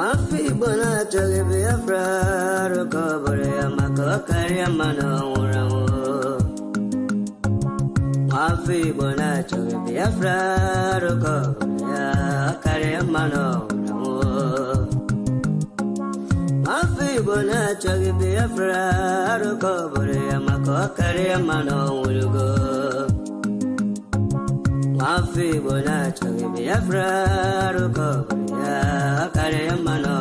Mafi bona chage biafra rokobore makokari amano uramo. Mafi bona chage biafra rokobore akari amano uramo. Mafi bona chage biafra rokobore makokari amano urugo. Mafi bona chage biafra rokobore akare mano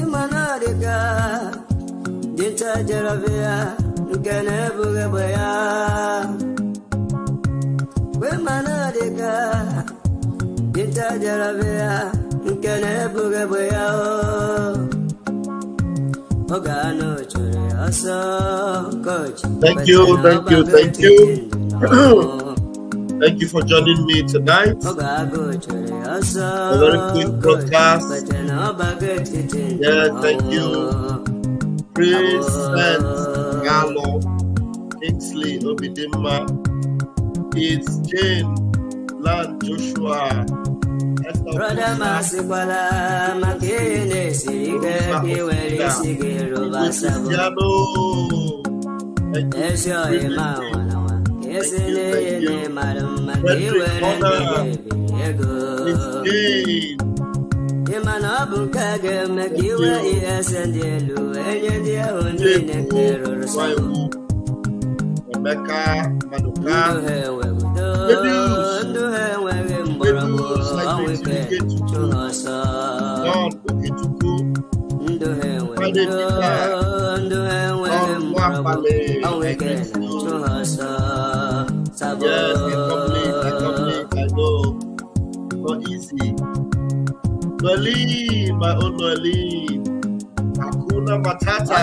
imanadika dinta jarabia nkene buge boya we manadika dinta jarabia nkene buge boya ogano chore aso coach. Thank you. Thank you for joining me tonight. A very quick broadcast. Yeah, thank you. Praise and Gallo, Kingsley, Obidima, it's Jane, Land, Joshua, Brother Masibala, Makine, Sige, Yes, madam, yes, I know. Not easy. Berlin, my own Berlin. Hakuna Matata.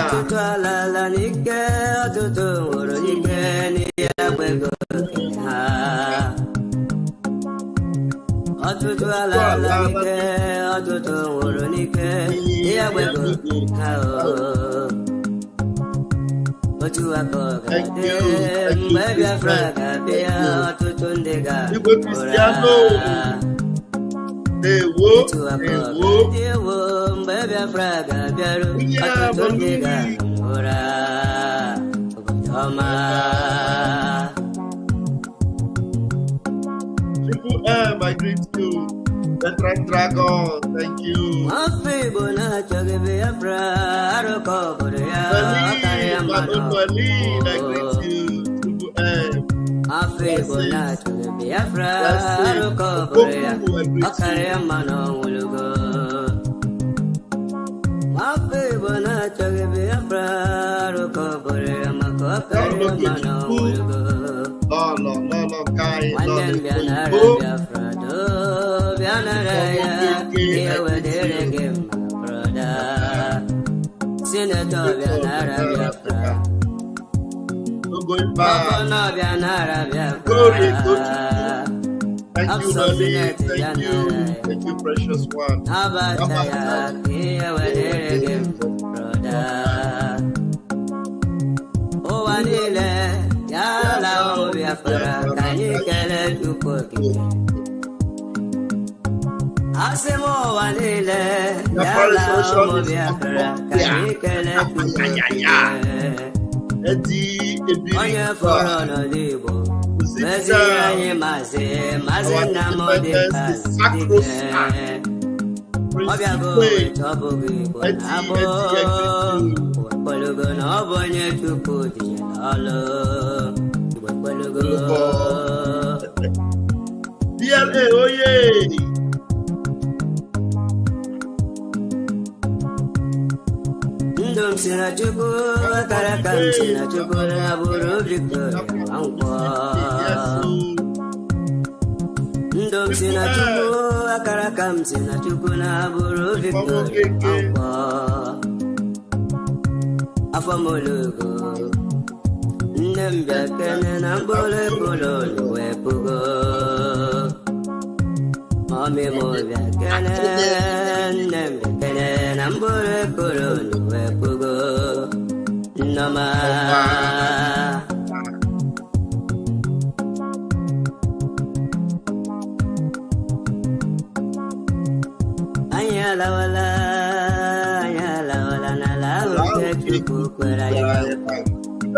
Thank you. I greet you. The Dragon, thank you. Berlin, I greet you. Going back. Glory to you. Thank you, Lily. Thank you, precious one.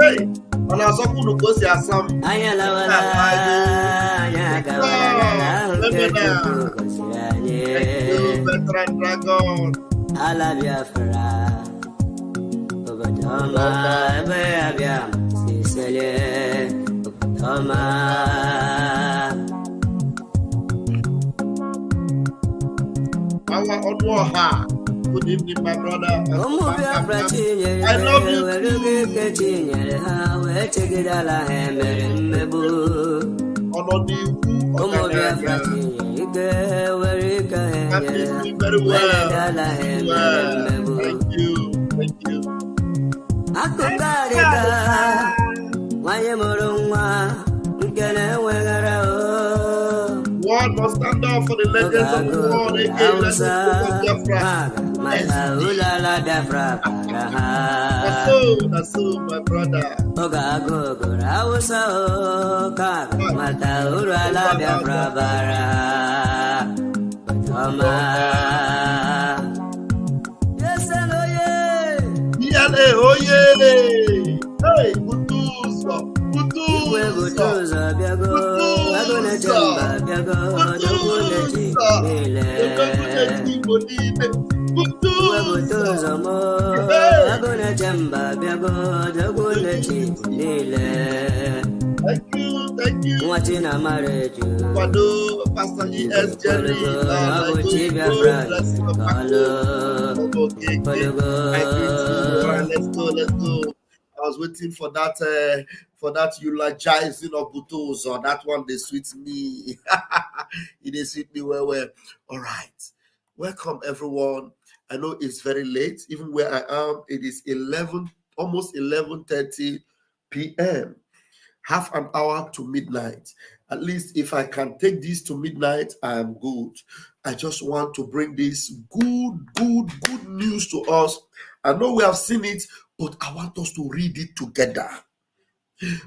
Hey, on a so good go see some. Veteran Dragon. Alabia Fera. Toma, Abia, Sicily, Toma. Our Odwaha. Good evening, my brother. I love you. Very well. Thank you. Thank you. One must stand up for the legends of the world again. Let's go That's so, my brother. Oh yeah. Hey, Butuzo. Thank you. Watching a marriage. Pastor E.S. Jerry. Let's go. I was waiting for that eulogizing of Butuzo. That one they sweet me. It sweet me well. All right. Welcome everyone. I know it's very late. Even where I am, it is almost 11:30 p.m. Half an hour to midnight. At least if I can take this to midnight, I am good. I just want to bring this good news to us. I know we have seen it, but I want us to read it together.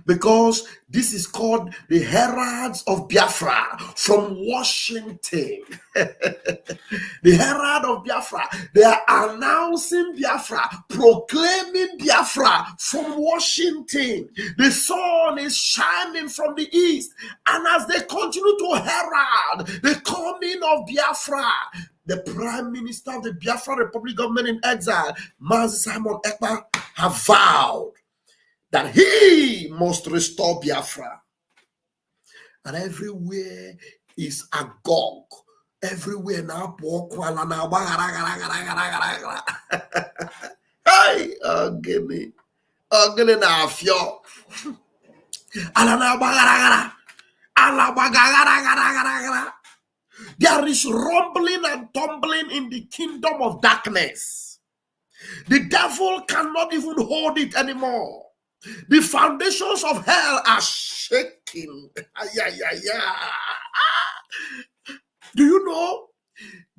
Because this is called the Heralds of Biafra from Washington. The Herald of Biafra. They are announcing Biafra, proclaiming Biafra from Washington. The sun is shining from the east. And as they continue to herald the coming of Biafra, the Prime Minister of the Biafra Republic government in exile, Mazi Simon Ekpa, have vowed that he must restore Biafra. And everywhere is agog. Everywhere now. Hey, Ogene na afio. There is rumbling and tumbling in the kingdom of darkness. The devil cannot even hold it anymore. The foundations of hell are shaking. Do you know?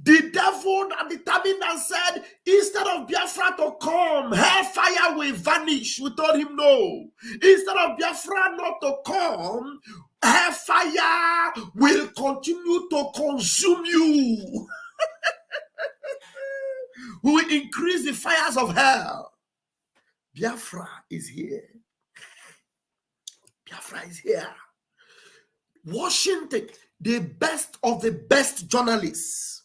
The devil that determined and said, instead of Biafra to come, hellfire will vanish. We told him no. Instead of Biafra not to come, hellfire will continue to consume you. We will increase the fires of hell. Biafra is here. Biafra is here. Washington, the best of the best journalists,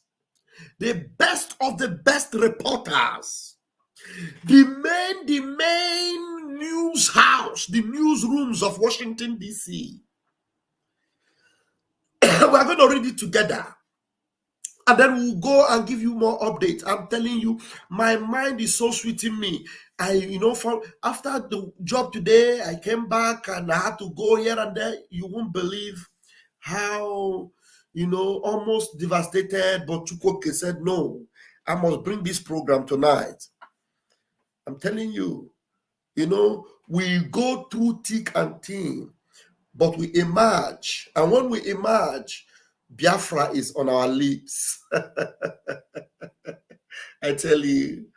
the best of the best reporters, the main news house, the newsrooms of Washington, D.C. We're going to read it together. And then we'll go and give you more updates. I'm telling you, my mind is so sweet in me. After the job today, I came back and I had to go here and there. You won't believe how, almost devastated. But Chukwuke said, no, I must bring this program tonight. I'm telling you, we go through thick and thin, but we emerge. And when we emerge, Biafra is on our lips. I tell you,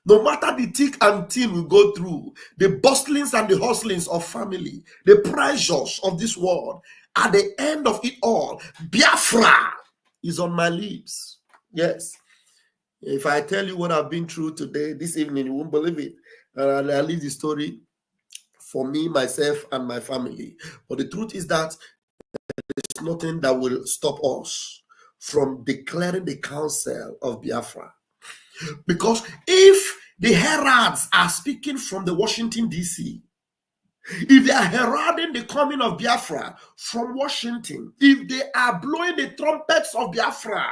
no matter the thick and thin we go through, the bustlings and the hustlings of family, the pressures of this world, at the end of it all, Biafra is on my lips. Yes. If I tell you what I've been through today, this evening, you won't believe it. I'll leave the story for me, myself, and my family. But the truth is that there's nothing that will stop us from declaring the counsel of Biafra. Because if the heralds are speaking from the Washington, D.C., if they are heralding the coming of Biafra from Washington, if they are blowing the trumpets of Biafra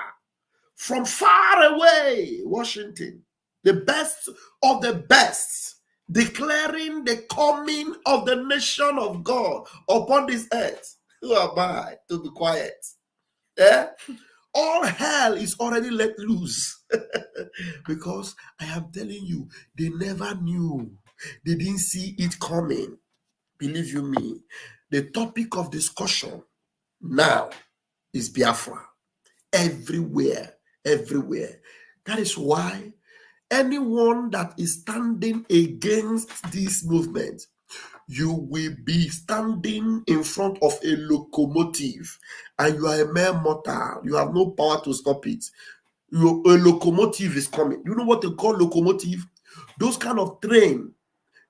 from far away, Washington, the best of the best, declaring the coming of the nation of God upon this earth, who am I to be quiet? Eh? All hell is already let loose. Because I am telling you, they never knew. They didn't see it coming. Believe you me, the topic of discussion now is Biafra. Everywhere, everywhere. That is why anyone that is standing against this movement, you will be standing in front of a locomotive and you are a mere mortal. You have no power to stop it. A locomotive is coming. You know what they call locomotive? Those kind of train.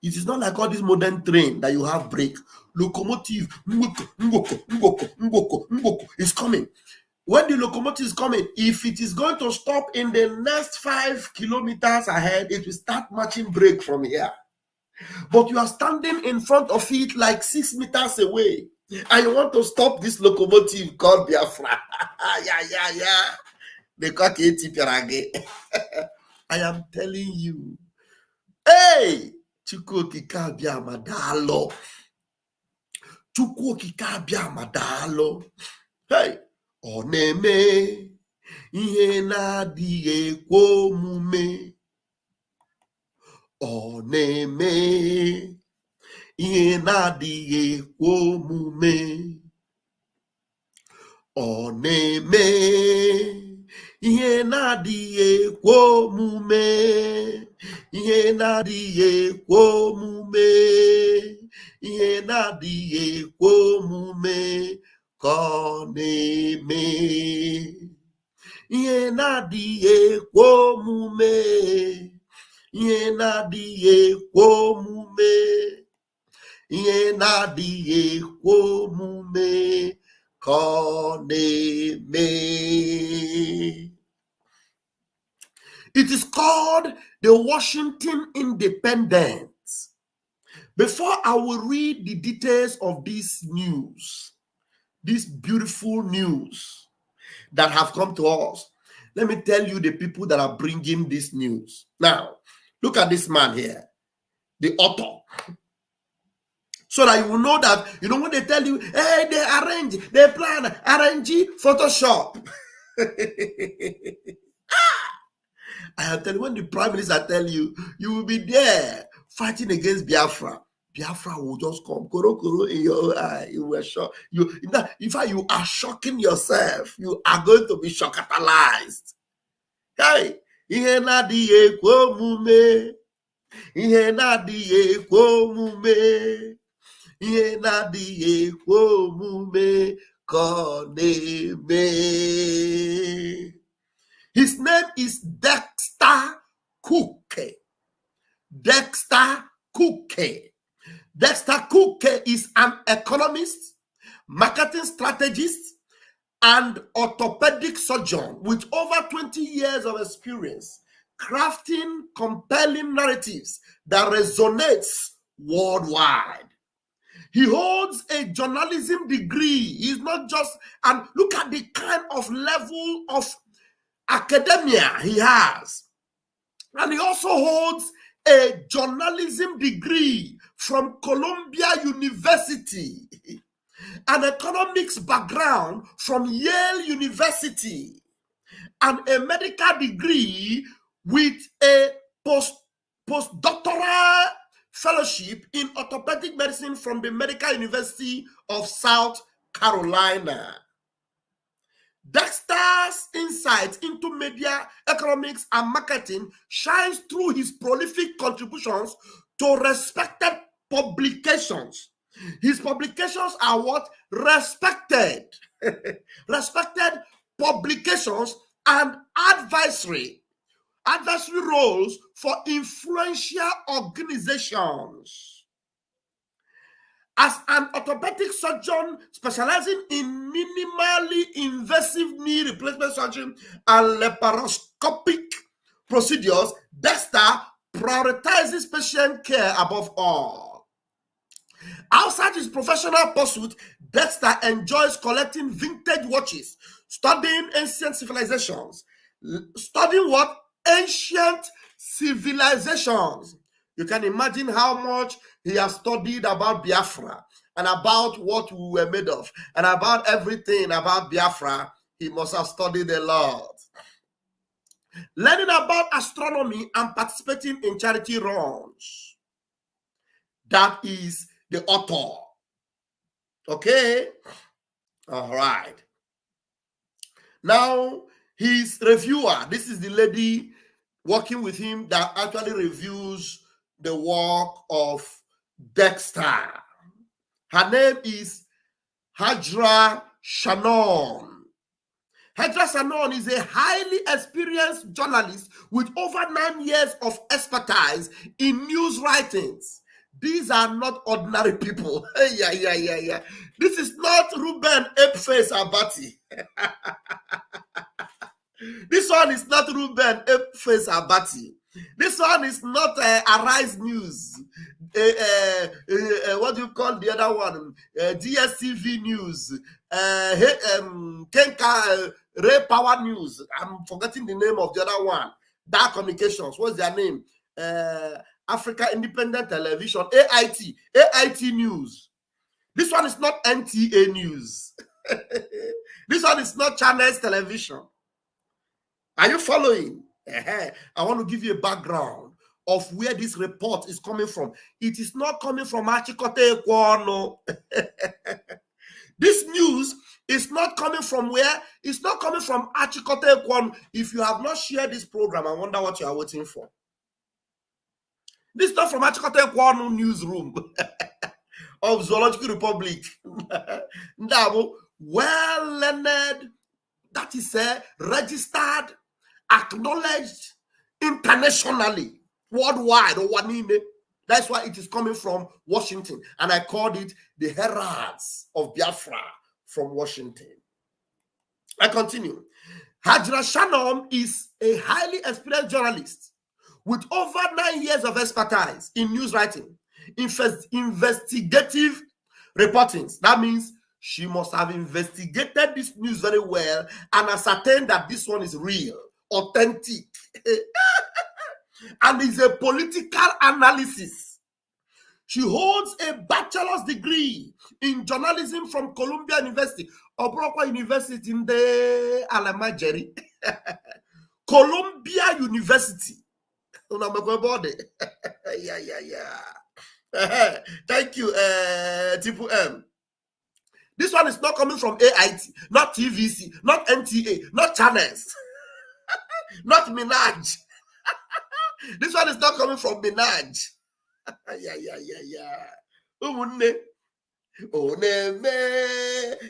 It is not like all this modern train that you have brake. Locomotive is coming. When the locomotive is coming, if it is going to stop in the next 5 kilometers ahead, it will start matching brake from here. But you are standing in front of it like 6 meters away, and you want to stop this locomotive called Biafra. Yeah. I am telling you, hey, Chukwu okike abịa ma daalụ. Chukwu okike abịa ma daalụ. Hey, ọ na-eme ihe na-adịghị ekwe omume. Ọ na-eme ihe na-adịghị ekwe omume. Ọ na-eme ihe na-adịghị ekwe omume. Ihe na-adịghị ekwe omume. Ihe na-adịghị ekwe omume ka ọ na-eme. Ihe na-adịghị ekwe omume. Ihe na-adịghị ekwe omume. Ihe na-adịghị ekwe omume ka ọ na-eme. It is called the Washington Independence. Before I will read the details of this news, this beautiful news that have come to us, let me tell you the people that are bringing this news. Now, look at this man here, the author. So that you will know that, when they tell you, hey, they arrange, they plan, arrange, Photoshop. I am telling you, when the prime minister tell you, you will be there fighting against Biafra. Biafra will just come, koro in your eye. You were shocked. In fact, you are shocking yourself. You are going to be shockatalized. Hey, ihe na-adịghị ekwe omume. Ihe na-adịghị ekwe omume. Ihe na-adịghị ekwe omume ka ọ na-eme. His name is Dexter Cooke. Dexter Cooke. Dexter Cooke is an economist, marketing strategist, and orthopedic surgeon with over 20 years of experience crafting compelling narratives that resonates worldwide. He holds a journalism degree. He's not just, and look at the kind of level of academia he has. And he also holds a journalism degree from Columbia University, an economics background from Yale University, and a medical degree with a postdoctoral fellowship in orthopedic medicine from the Medical University of South Carolina. Dexter's insight into media, economics, and marketing shines through his prolific contributions to respected publications. His publications are what? Respected. Respected publications and advisory advisory roles for influential organizations. As an orthopedic surgeon specializing in minimally invasive knee replacement surgery and laparoscopic procedures, Dexter prioritizes patient care above all. Outside his professional pursuit, Dexter enjoys collecting vintage watches, studying ancient civilizations. Studying what? Ancient civilizations. You can imagine how much he has studied about Biafra and about what we were made of and about everything about Biafra. He must have studied a lot. Learning about astronomy and participating in charity runs. That is the author. Okay? All right. Now, his reviewer, this is the lady working with him that actually reviews the work of Dexter. Her name is Hajra Shannon. Hajra Shannon is a highly experienced journalist with over 9 years of expertise in news writings. These are not ordinary people. Yeah. This is not Ruben Apeface Abati. This one is not Ruben Apeface Abati. This one is not Arise News. What do you call the other one? DSTV News. Kenka Ray Power News. I'm forgetting the name of the other one. Dark Communications. What's their name? Africa Independent Television. AIT News. This one is not NTA News. This one is not Channels Television. Are you following? I want to give you a background of where this report is coming from. It is not coming from Achikote Ekwono. This news is not coming from where? It's not coming from Achikote Ekwono. If you have not shared this program, I wonder what you are waiting for. This is not from Achikote Ekwono newsroom of Zoological Republic. Well learned, that is registered, acknowledged internationally, worldwide, or wanine. That's why it is coming from Washington. And I called it the Heralds of Biafra from Washington. I continue. Hajra Shannon is a highly experienced journalist with over 9 years of expertise in news writing, investigative reporting. That means she must have investigated this news very well and ascertained that this one is real, authentic, and is a political analysis. She holds a bachelor's degree in journalism from Columbia University, Obrokwa University in the Alamajeri. Columbia University. Yeah. Thank you, Tipu M. This one is not coming from AIT, not TVC, not NTA, not Channels, not Minaj. This one is not coming from Minaj. Yeah. Oneme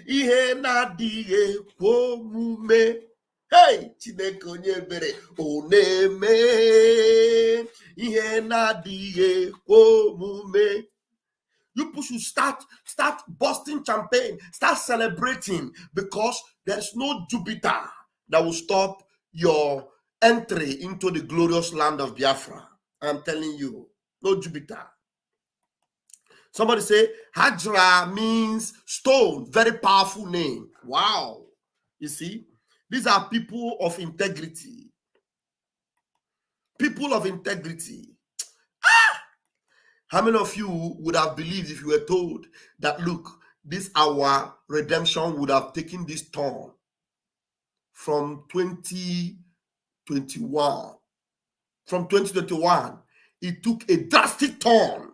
ihe na-adịghị omume. Hey, Chineke onye ebere. Oneme ihe na-adịghị omume. You people should start busting champagne, start celebrating, because there's no Jupiter that will stop your entry into the glorious land of Biafra. I'm telling you, no Jupiter. Somebody say, Hajra means stone, very powerful name. Wow. You see, these are people of integrity. People of integrity. How many of you would have believed if you were told that, look, this our redemption would have taken this turn from 2021? From 2021, it took a drastic turn.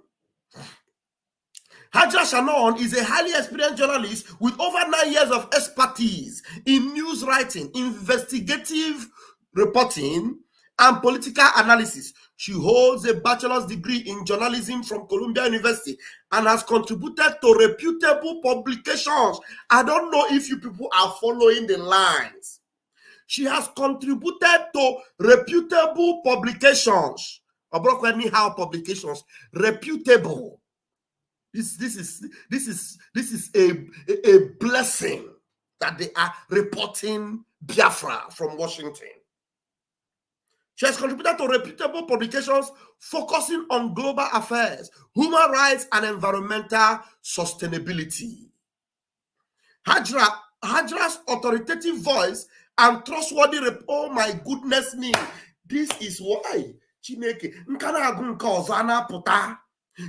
Hajra Shannon is a highly experienced journalist with over 9 years of expertise in news writing, investigative reporting, and political analysis. She holds a bachelor's degree in journalism from Columbia University and has contributed to reputable publications. I don't know if you people are following the lines. She has contributed to reputable publications. Anyhow publications, reputable. This is a blessing that they are reporting Biafra from Washington. She has contributed to reputable publications focusing on global affairs, human rights, and environmental sustainability. Hajra's authoritative voice and trustworthy oh my goodness me, this is why Chineke.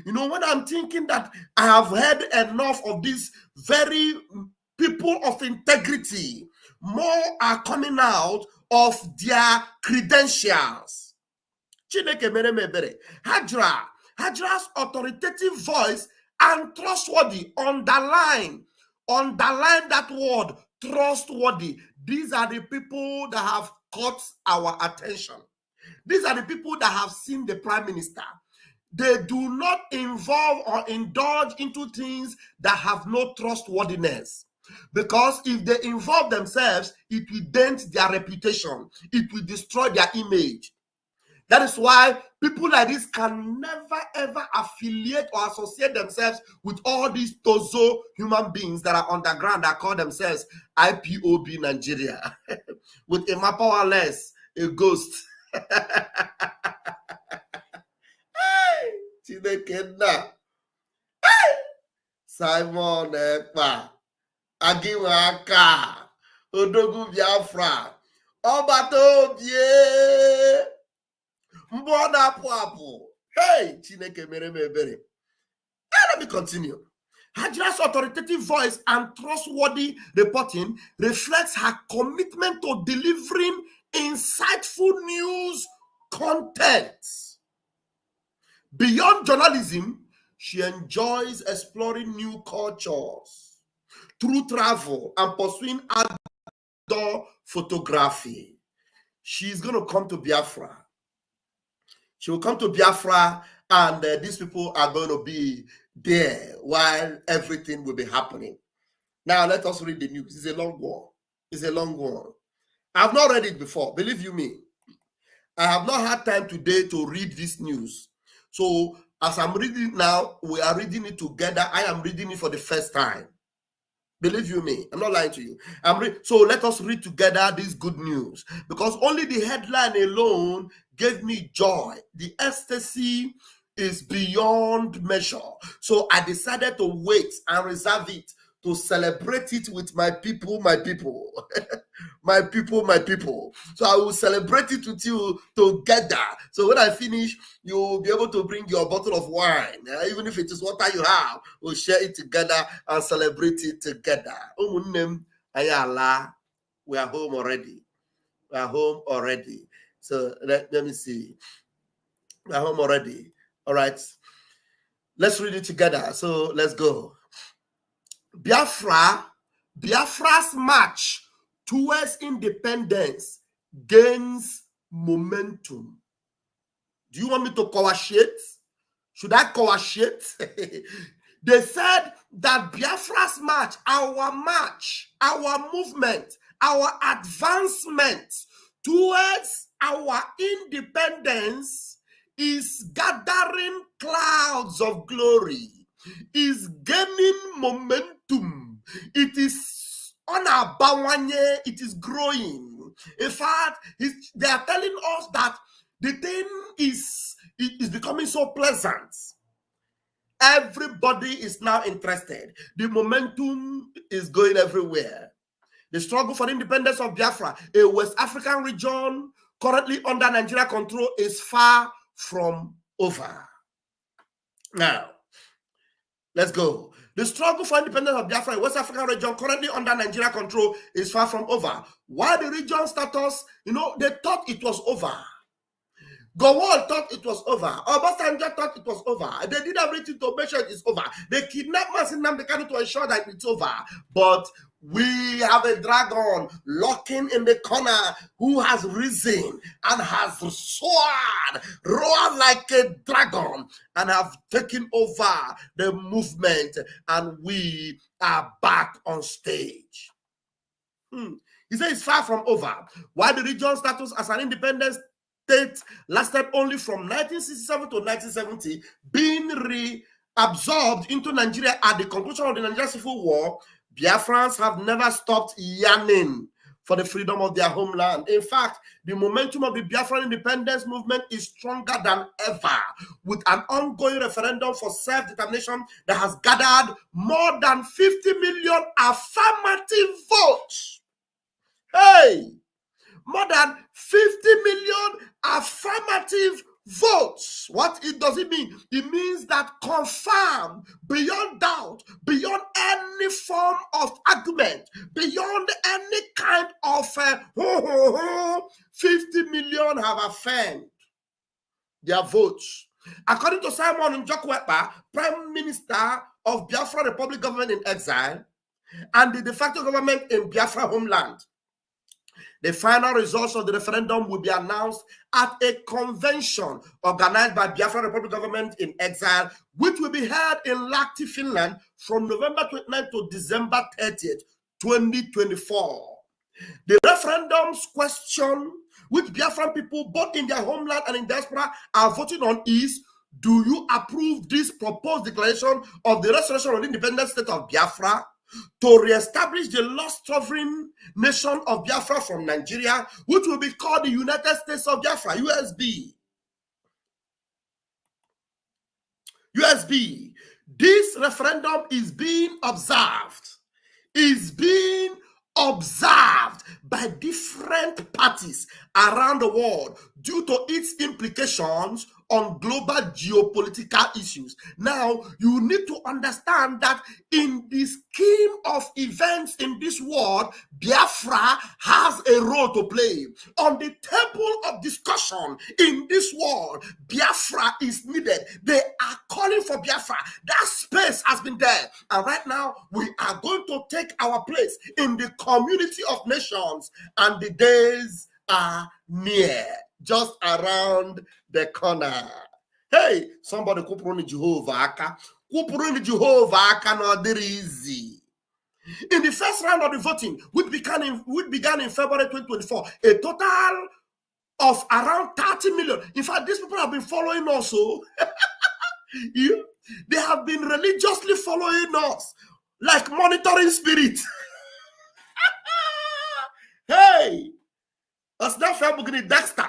You know, when I'm thinking that I have heard enough of these very people of integrity, more are coming out of their credentials. Chineke mere mebere. Hajra's authoritative voice and trustworthy, underline that word, trustworthy. These are the people that have caught our attention. These are the people that have seen the prime minister. They do not involve or indulge into things that have no trustworthiness. Because if they involve themselves, it will dent their reputation. It will destroy their image. That is why people like this can never ever affiliate or associate themselves with all these tozo human beings that are underground that call themselves IPOB Nigeria with a powerless, a ghost. Simon Ekpa Agiwaka Odogu Biafra Obatobie Mbona Pwapu. Hey, Chineke mere mebere. Let me continue. Hajra's authoritative voice and trustworthy reporting reflects her commitment to delivering insightful news content. Beyond journalism, she enjoys exploring new cultures through travel and pursuing outdoor photography. She's going to come to Biafra. She will come to Biafra, and these people are going to be there while everything will be happening. Now, let us read the news. It's a long one. It's a long one. I've not read it before. Believe you me. I have not had time today to read this news. So, as I'm reading now, we are reading it together. I am reading it for the first time. Believe you me, I'm not lying to you. So let us read together this good news, because only the headline alone gave me joy. The ecstasy is beyond measure. So I decided to wait and reserve it to celebrate it with my people, my people. My people, my people. So I will celebrate it with you together. So when I finish, you will be able to bring your bottle of wine. Even if it is water you have, we'll share it together and celebrate it together. We are home already. We are home already. So let me see. We are home already. All right. Let's read it together. So let's go. Biafra's march towards independence gains momentum. Do you want me to coagulate? Should I coagulate? They said that Biafra's march, our movement, our advancement towards our independence is gathering clouds of glory, is gaining momentum. It is on our bawanye, it is growing. In fact, they are telling us that the thing is becoming so pleasant. Everybody is now interested. The momentum is going everywhere. The struggle for the independence of Biafra, a West African region currently under Nigeria control, is far from over. Now, let's go. The struggle for independence of Biafra, a West African region currently under Nigeria control, is far from over. While the region status, they thought it was over. Gowon thought it was over. Obasanjo thought it was over. They did everything to make sure it is over. They kidnapped Nnamdi Kanu to ensure that it's over. But we have a dragon lurking in the corner who has risen and has soared, roared like a dragon, and have taken over the movement, and we are back on stage. He said it's far from over. While the region's status as an independent state lasted only from 1967 to 1970, being reabsorbed into Nigeria at the conclusion of the Nigerian Civil War, Biafrans have never stopped yearning for the freedom of their homeland. In fact, the momentum of the Biafran independence movement is stronger than ever, with an ongoing referendum for self-determination that has gathered more than 50 million affirmative votes. Hey! More than 50 million affirmative votes. What does it mean? It means that confirmed, beyond doubt, beyond any form of argument, beyond any kind of 50 million have affirmed their votes. According to Simon Njokwepa, Prime Minister of Biafra Republic Government in exile, and the de facto government in Biafra homeland, the final results of the referendum will be announced at a convention organized by Biafra Republic Government in exile, which will be held in Lahti, Finland from November 29th to December 30th, 2024. The referendum's question, which Biafran people, both in their homeland and in diaspora, are voting on is, do you approve this proposed declaration of the restoration of the independent state of Biafra to re-establish the lost sovereign nation of Biafra from Nigeria, which will be called the United States of Biafra, USB. USB. This referendum is being observed by different parties around the world due to its implications on global geopolitical issues. Now, you need to understand that in the scheme of events in this world, Biafra has a role to play. On the table of discussion in this world, Biafra is needed. They are calling for Biafra. That space has been there. And right now, we are going to take our place in the community of nations, and the days are near, just around the corner. Hey, somebody kupuruni Jehovah aka. Kupuruni Jehovah aka no very easy. In the first round of the voting, which began in February 2024, a total of around 30 million. In fact, these people have been following us. So they have been religiously following us like monitoring spirit. Hey, that's not Facebook Dexter.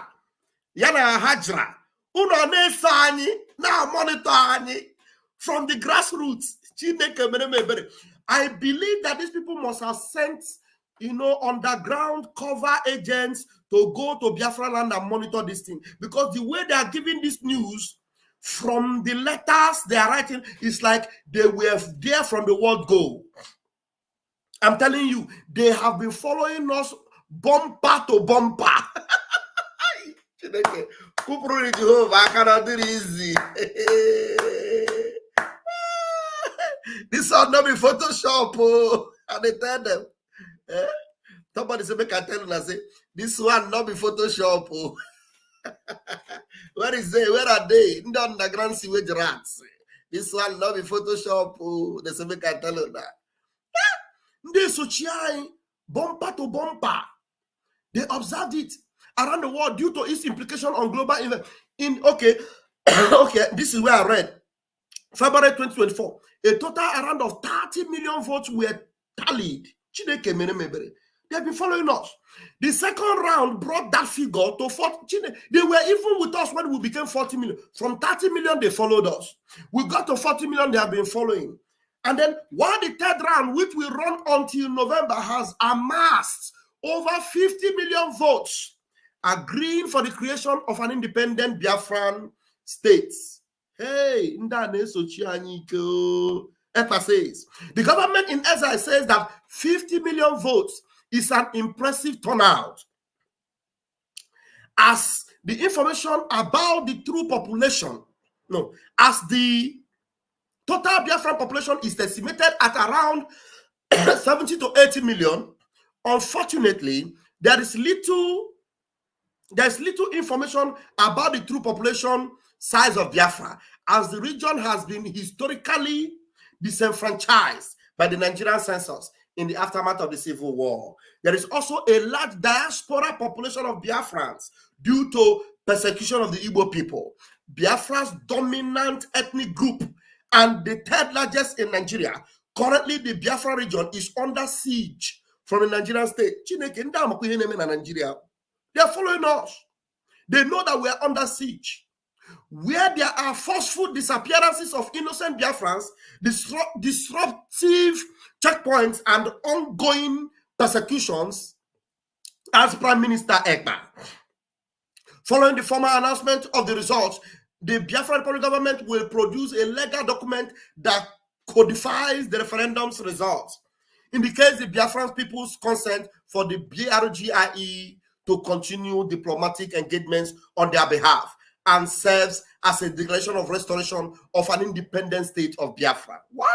Yana Hajra. Uno na-eso anyị na monitor anyị from the grassroots. I believe that these people must have sent, underground cover agents to go to Biafra land and monitor this thing, because the way they are giving this news from the letters they are writing is like they were there from the word go. I'm telling you, they have been following us bumper to bumper. I cannot do easy. This will not be Photoshop. And they tell them. Somebody say, make I tell you, I say, this one not be Photoshop. Where is they? Where are they? In the underground sewage rats. This one not be Photoshop. They say, make I tell you that. They so bumper to bumper. They observed it around the world due to its implication on global events. Okay, this is where I read. February 2024, a total around of 30 million votes were tallied. They have been following us. The second round brought that figure to 40. They were even with us when we became 40 million. From 30 million, they followed us. We got to 40 million, they have been following. And then while the third round, which will run until November, has amassed over 50 million votes, agreeing for the creation of an independent Biafran state. Hey, EPA says the government in exile says that 50 million votes is an impressive turnout, as the information about the true population, as the total Biafran population is estimated at around 70 to 80 million. Unfortunately, there is little information about the true population size of Biafra, as the region has been historically disenfranchised by the Nigerian census. in the aftermath of the Civil War. There is also a large diaspora population of Biafrans due to persecution of the Igbo people. Biafra's dominant ethnic group and the third largest in Nigeria. Currently, the Biafra region is under siege from the Nigerian state. They are following us. They know that we are under siege. Where there are forceful disappearances of innocent Biafrans, disruptive checkpoints, and ongoing persecutions, as Prime Minister Ekpa. Following the formal announcement of the results, the Biafra Republic government will produce a legal document that codifies the referendum's results, indicates the Biafran people's consent for the BRGIE to continue diplomatic engagements on their behalf, and serves as a declaration of restoration of an independent state of Biafra. Wow!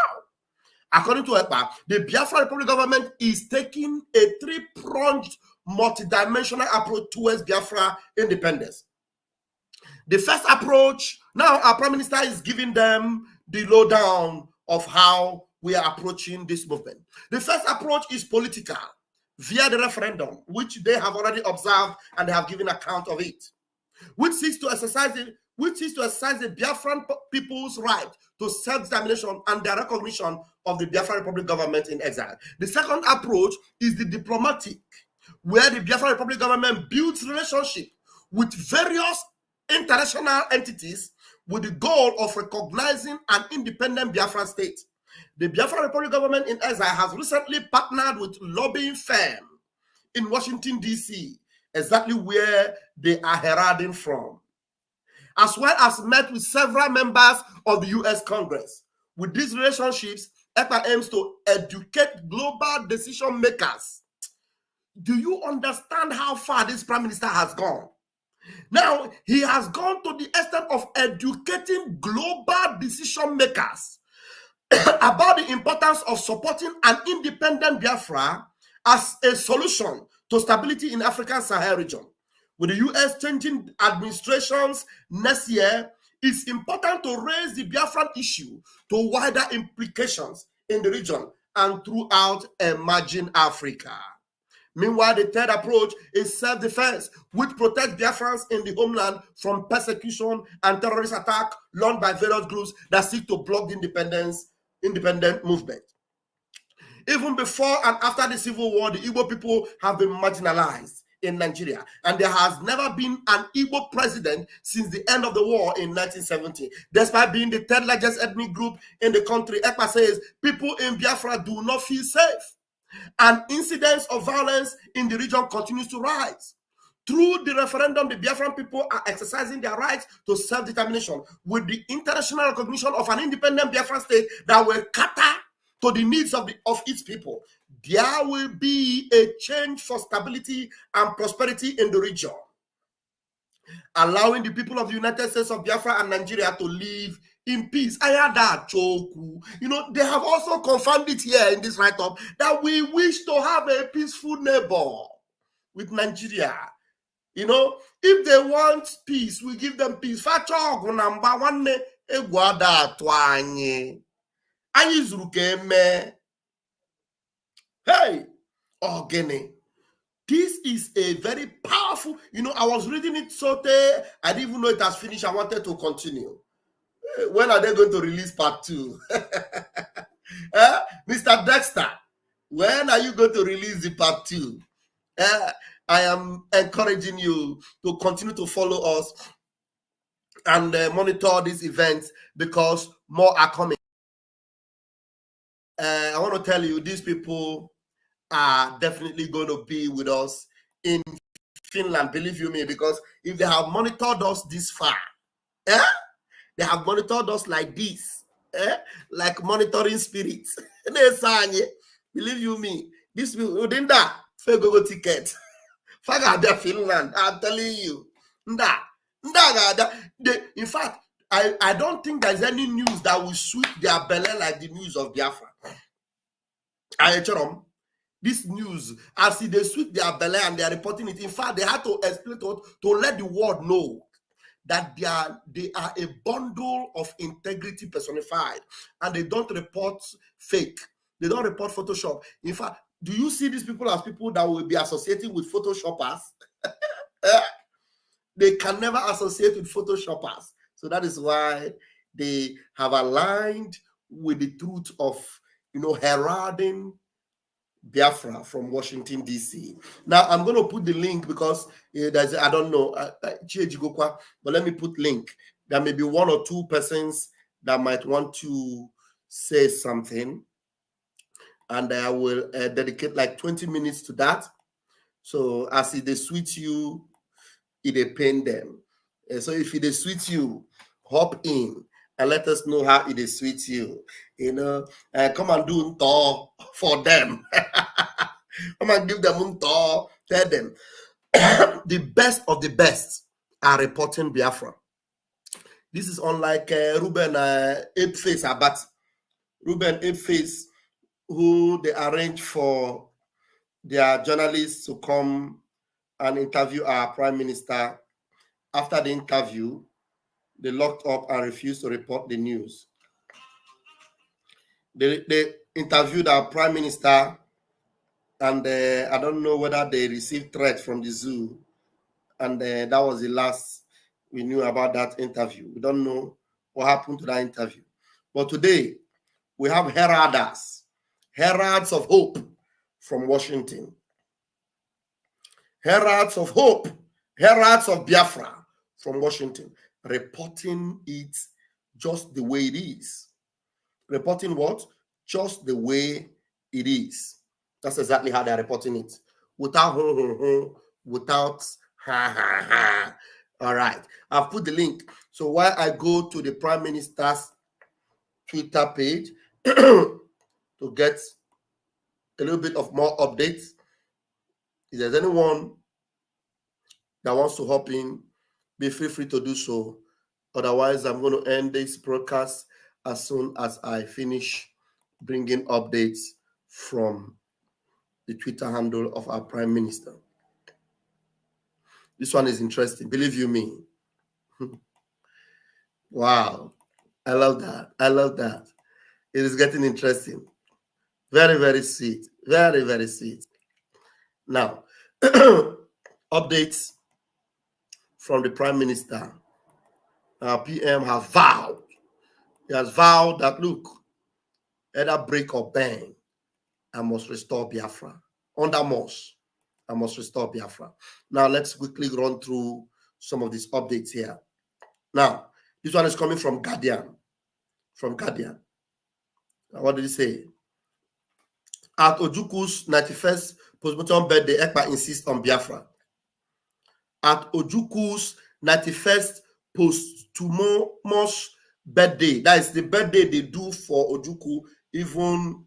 According to EPA, the Biafra Republic government is taking a three-pronged, multidimensional approach towards Biafra independence. The first approach, now our Prime Minister is giving them the lowdown of how we are approaching this movement. The first approach is political, via the referendum, which they have already observed and they have given account of it, which seeks to exercise the Biafran people's right to self-determination and their recognition of the Biafra Republic government in exile. The second approach is the diplomatic, where the Biafra Republic government builds relationship with various international entities with the goal of recognizing an independent Biafra state. The Biafra Republic government in exile has recently partnered with lobbying firm in Washington, D.C., exactly where they are heralding from, as well as met with several members of the U.S. Congress. With these relationships, EPA aims to educate global decision makers. Do you understand how far this Prime Minister has gone? Now, he has gone to the extent of educating global decision makers about the importance of supporting an independent Biafra as a solution to stability in African Sahel region. With the U.S. changing administrations next year, it's important to raise the Biafran issue to wider implications in the region and throughout emerging Africa. Meanwhile, the third approach is self-defense, which protects Biafrans in the homeland from persecution and terrorist attack launched by various groups that seek to block the independent movement. Even before and after the Civil War, the Igbo people have been marginalized in Nigeria, and there has never been an Igbo president since the end of the war in 1970. Despite being the third largest ethnic group in the country, EPA says people in Biafra do not feel safe, and incidents of violence in the region continues to rise. Through the referendum, the Biafran people are exercising their rights to self-determination with the international recognition of an independent Biafran state that will cater to the needs of its people. There will be a change for stability and prosperity in the region, allowing the people of the United States of Biafra and Nigeria to live in peace. I heard that, Choku. You know, they have also confirmed it here in this write-up that we wish to have a peaceful neighbor with Nigeria. You know, if they want peace, we give them peace. Hey, Ogene. This is a very powerful, you know, I was reading it so I didn't even know it has finished. I wanted to continue. When are they going to release part 2? Mr. Dexter, when are you going to release the part 2? I am encouraging you to continue to follow us and monitor these events because more are coming. I want to tell you, these people are definitely going to be with us in Finland, believe you me, because if they have monitored us this far, they have monitored us like this, like monitoring spirits. Believe you me, this will within that go ticket. Finland, I'm telling you. In fact, I don't think there's any news that will sweep their belly like the news of Biafra. This news, as they sweep their belly and they are reporting it, in fact, they had to explain to let the world know that they are a bundle of integrity personified, and they don't report fake. They don't report Photoshop. In fact, do you see these people as people that will be associating with Photoshoppers? They can never associate with Photoshoppers. So that is why they have aligned with the truth of, heralding Biafra from Washington, D.C. Now, I'm going to put the link because there's, I don't know, but let me put link. There may be one or two persons that might want to say something, and I will dedicate like 20 minutes to that. So as they sweet you, it pain them. So if it sweet you, hop in and let us know how it sweet you. Come and do unto for them. Come and give them unto. Tell them the best of the best are reporting Biafra. This is unlike Ruben Apeface Abat. Ruben Apeface, who they arranged for their journalists to come and interview our prime minister. After the interview, they locked up and refused to report the news. They interviewed our prime minister, and I don't know whether they received threats from the zoo. And that was the last we knew about that interview. We don't know what happened to that interview. But today, we have heralds of hope from Washington. Heralds of hope, heralds of Biafra from Washington, reporting it just the way it is. Reporting what? Just the way it is. That's exactly how they're reporting it. Without without ha. All right. I've put the link. So while I go to the Prime Minister's Twitter page to get a little bit of more updates, if there's anyone that wants to hop in, be free to do so. Otherwise, I'm going to end this broadcast as soon as I finish bringing updates from the Twitter handle of our Prime Minister. This one is interesting, believe you me. Wow. I love that. I love that. It is getting interesting. Very, very sweet. Very, very sweet. Now, updates from the Prime Minister. Our PM has vowed. He has vowed that, look, either break or bang, I must restore Biafra. Under Moss, I must restore Biafra. Now, let's quickly run through some of these updates here. Now, this one is coming from Guardian. From Guardian. Now, what did he say? At Ojuku's 91st postmortem birthday, Ekpa insists on Biafra. At Ojuku's 91st posthumous birthday, that is the birthday they do for Ojuku, even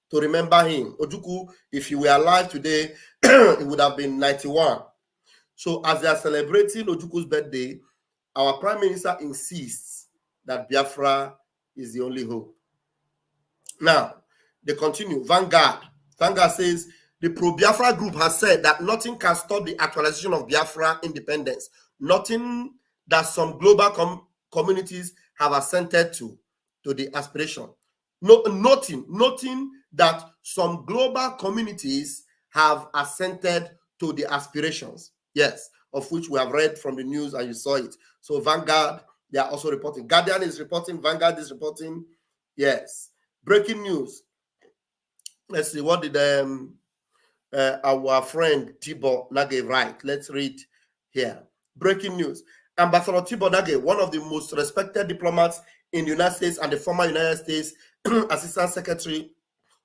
to remember him. Ojuku, if he were alive today, it would have been 91. So as they are celebrating Ojuku's birthday, our Prime Minister insists that Biafra is the only hope. Now, they continue. Vanguard says, the pro-Biafra group has said that nothing can stop the actualization of Biafra independence. Nothing that some global communities have assented to the aspiration. Nothing that some global communities have assented to the aspirations. Yes, of which we have read from the news and you saw it. So Vanguard, they are also reporting. Guardian is reporting. Vanguard is reporting. Yes. Breaking news. Let's see, what did our friend Tibo Nage write? Let's read here. Breaking news. Ambassador Tibo Nage, one of the most respected diplomats in the United States and the former United States Assistant Secretary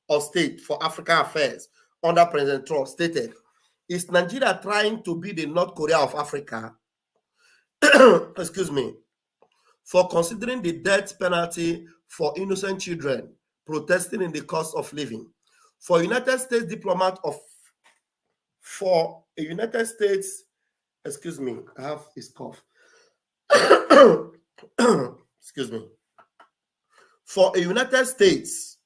of State for African Affairs under President Trump, stated, is Nigeria trying to be the North Korea of Africa? Excuse me. For considering the death penalty for innocent children protesting in the cost of living. For a United States diplomat for a United States, excuse me, I have this cough. Excuse me. For a United States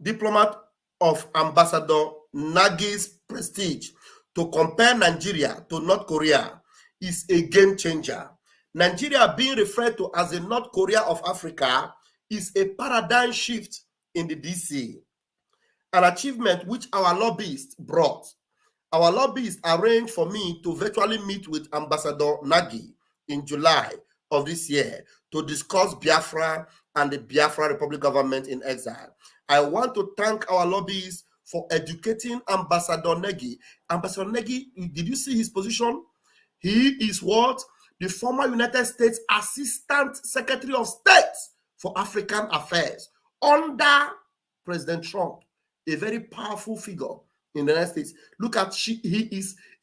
diplomat of Ambassador Nagi's prestige to compare Nigeria to North Korea is a game changer. Nigeria being referred to as the North Korea of Africa is a paradigm shift in the DC. an achievement which our lobbyists brought. Our lobbyists arranged for me to virtually meet with Ambassador Nagy in July of this year to discuss Biafra and the Biafra Republic government in exile. I want to thank our lobbyists for educating Ambassador Nagy. Ambassador Nagy, did you see his position? He is what? The former United States Assistant Secretary of State for African Affairs under President Trump, a very powerful figure in the United States. Look at, he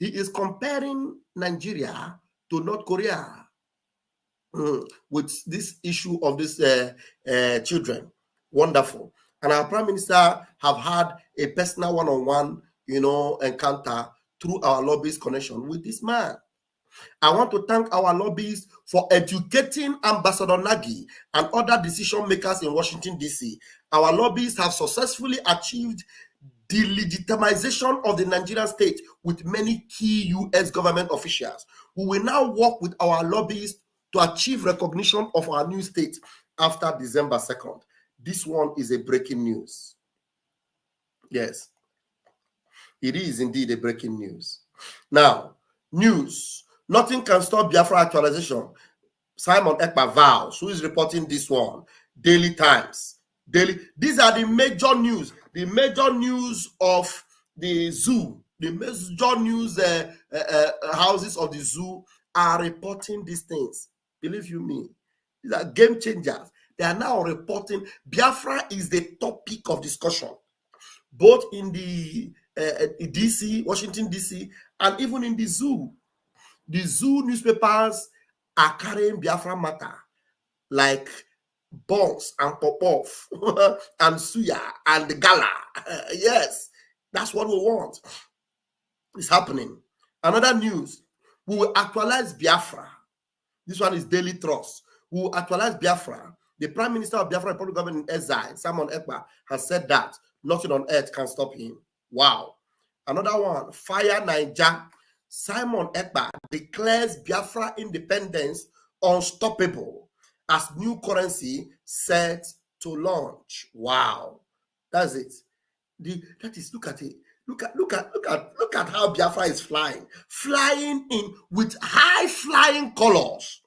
is comparing Nigeria to North Korea with this issue of these children. Wonderful. And our Prime Minister have had a personal one-on-one, encounter through our lobbyist connection with this man. I want to thank our lobbyists for educating Ambassador Nagy and other decision makers in Washington, D.C. Our lobbyists have successfully achieved the legitimization of the Nigerian state with many key U.S. government officials. We will now work with our lobbyists to achieve recognition of our new state after December 2nd. This one is a breaking news. Yes, it is indeed a breaking news. Now, news. Nothing can stop Biafra actualization. Simon Ekpa vows. Who is reporting this one? Daily Times. These are the major news. The major news of the zoo. The major news houses of the zoo are reporting these things. Believe you me. These are game changers. They are now reporting. Biafra is the topic of discussion, both in the DC, Washington, DC, and even in the zoo. The zoo newspapers are carrying Biafra matter like Bones and Popov and Suya and the Gala. Yes, that's what we want. It's happening. Another news, we will actualize Biafra. This one is Daily Trust. We will actualize Biafra. The Prime Minister of Biafra Republic government in exile, Simon Ekpa, has said that nothing on earth can stop him. Wow. Another one, Fire Niger. Simon Ekpa declares Biafra independence unstoppable as new currency set to launch. Wow, that's it. Look at it. Look at how Biafra is flying in with high flying colors.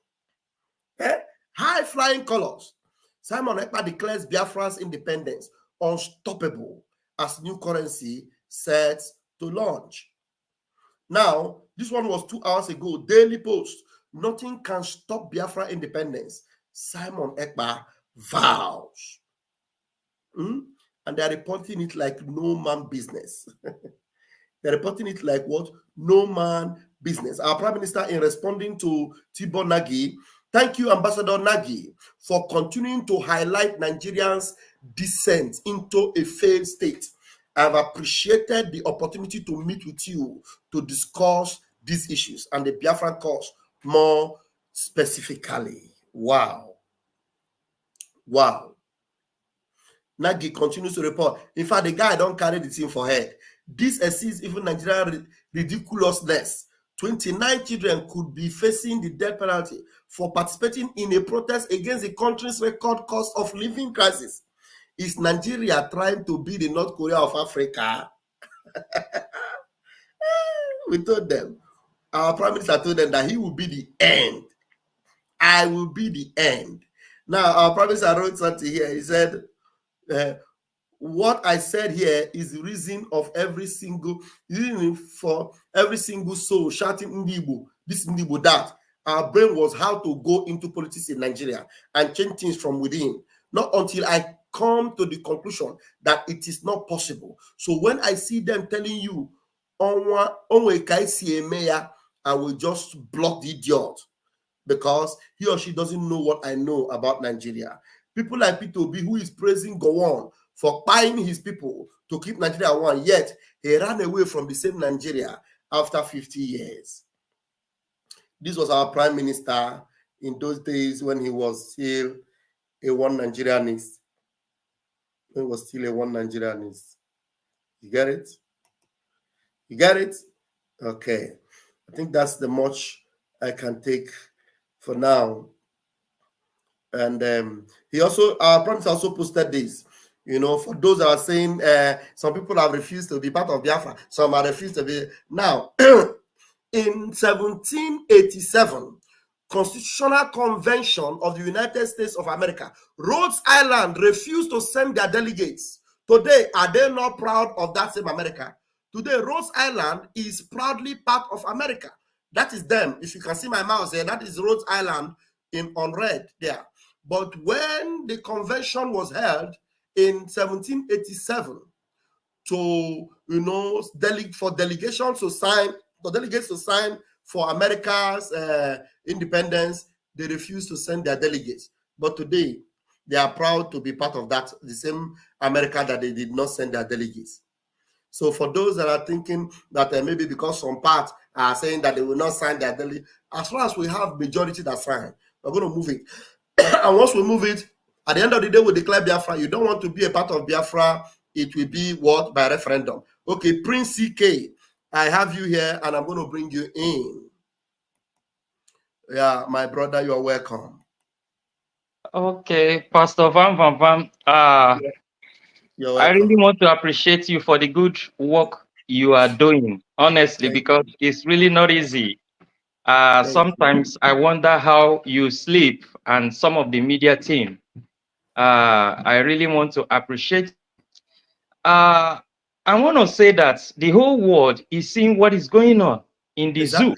High flying colors. Simon Ekpa declares Biafra's independence unstoppable as new currency sets to launch. Now, this one was 2 hours ago. Daily Post. Nothing can stop Biafra independence. Simon Ekpa vows. And they're reporting it like no man business. They're reporting it like what? No man business. Our Prime Minister, in responding to Tibo Nagy, thank you, Ambassador Nagy, for continuing to highlight Nigerians' descent into a failed state. I've appreciated the opportunity to meet with you to discuss these issues and the Biafran cause more specifically. Wow. Wow. Nagy continues to report. In fact, the guy don't carry the team for head. This exceeds even Nigerian ridiculousness. 29 children could be facing the death penalty for participating in a protest against the country's record cost of living crisis. Is Nigeria trying to be the North Korea of Africa? We told them, our Prime Minister told them that he will be the end. I will be the end. Now, our Prime Minister wrote something here. He said, what I said here is the reason for every single soul shouting Ndibo, this Ndibo, that. Our brain was how to go into politics in Nigeria and change things from within. Not until I come to the conclusion that it is not possible. So when I see them telling you, I will just block the idiot because he or she doesn't know what I know about Nigeria. People like P2B, who is praising Gowon for buying his people to keep Nigeria one, yet he ran away from the same Nigeria after 50 years. This was our Prime Minister in those days when he was still a one Nigerianist. When he was still a one Nigerianist. You get it? You get it? Okay. I think that's the much I can take for now. And he also, our Prime Minister also posted this. You know, for those that are saying some people have refused to be part of Biafra, some have refused to be. Now, in 1787, Constitutional Convention of the United States of America, Rhode Island refused to send their delegates. Today, are they not proud of that same America? Today, Rhode Island is proudly part of America. That is them. If you can see my mouse here, that is Rhode Island on red there. But when the convention was held in 1787, to, you know, for delegations to sign, the delegates to sign for America's independence, they refused to send their delegates. But today, they are proud to be part of that, the same America that they did not send their delegates. So for those that are thinking that maybe because some parts are saying that they will not sign their delegates, as long as we have majority that sign, we're going to move it. And once we move it, at the end of the day, we declare Biafra. You don't want to be a part of Biafra, it will be what? By referendum. Okay, Prince CK, I have you here and I'm going to bring you in. Yeah, my brother, you are welcome. Okay, Pastor Van Van Van, I really want to appreciate you for the good work you are doing, honestly, because it's really not easy. Sometimes I wonder how you sleep and some of the media team. I really want to appreciate. I want to say that the whole world is seeing what is going on in the zoo.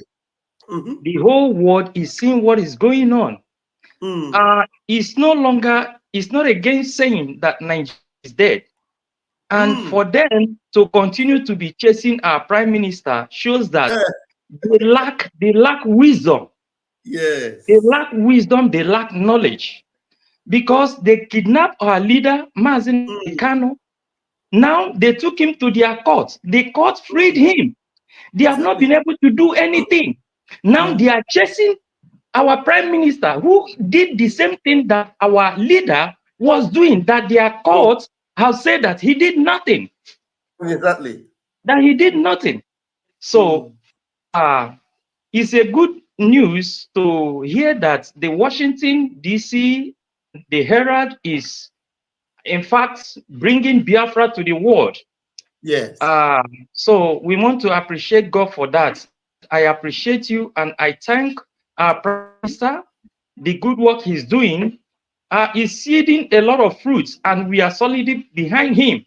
The whole world is seeing what is going on. It's not again saying that Nigeria is dead. And for them to continue to be chasing our prime minister shows that they lack wisdom. Yes. They lack wisdom, they lack knowledge. Because they kidnapped our leader, Mazen Kano. Now they took him to their court. The court freed him. They have not been able to do anything. Now they are chasing our prime minister, who did the same thing that our leader was doing, that their court have said that he did nothing. Exactly. That he did nothing. So it's a good news to hear that the Washington, D.C., the Herald is, in fact, bringing Biafra to the world. Yes. So we want to appreciate God for that. And I appreciate you and I thank our Prime Minister. The good work he's doing is seeding a lot of fruits and we are solidly behind him.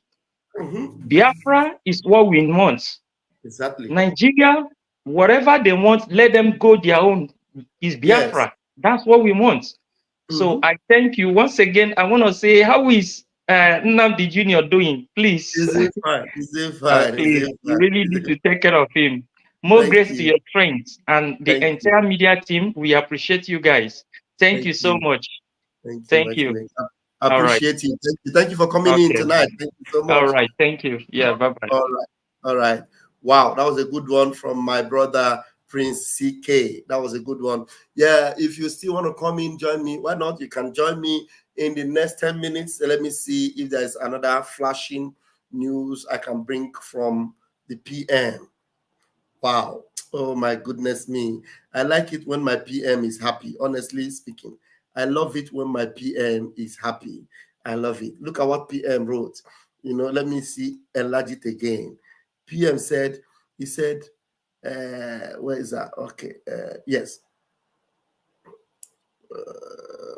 Biafra is what we want. Exactly. Nigeria, whatever they want, let them go their own. Is Biafra. Yes. That's what we want. So I thank you once again. I want to say, how is Nnamdi Jr. doing? Please. Is fine? Is fine? Please, you really need to take care of him. More grace to your friends and the entire media team. We appreciate you guys. Thank you so much. Thank you. I appreciate you. Thank you for coming in tonight. Thank you so much. All right. Thank you. Yeah. Bye-bye. All right. Wow. That was a good one from my brother, Prince CK. That was a good one. Yeah. If you still want to come in, join me. Why not? You can join me in the next 10 minutes. Let me see if there's another flashing news I can bring from the PM. Wow. Oh my goodness me. I like it when my PM is happy, honestly speaking. I love it when my PM is happy. I love it. Look at what PM wrote. You know, let me see, enlarge it again. PM said, he said, where is that? Okay, yes.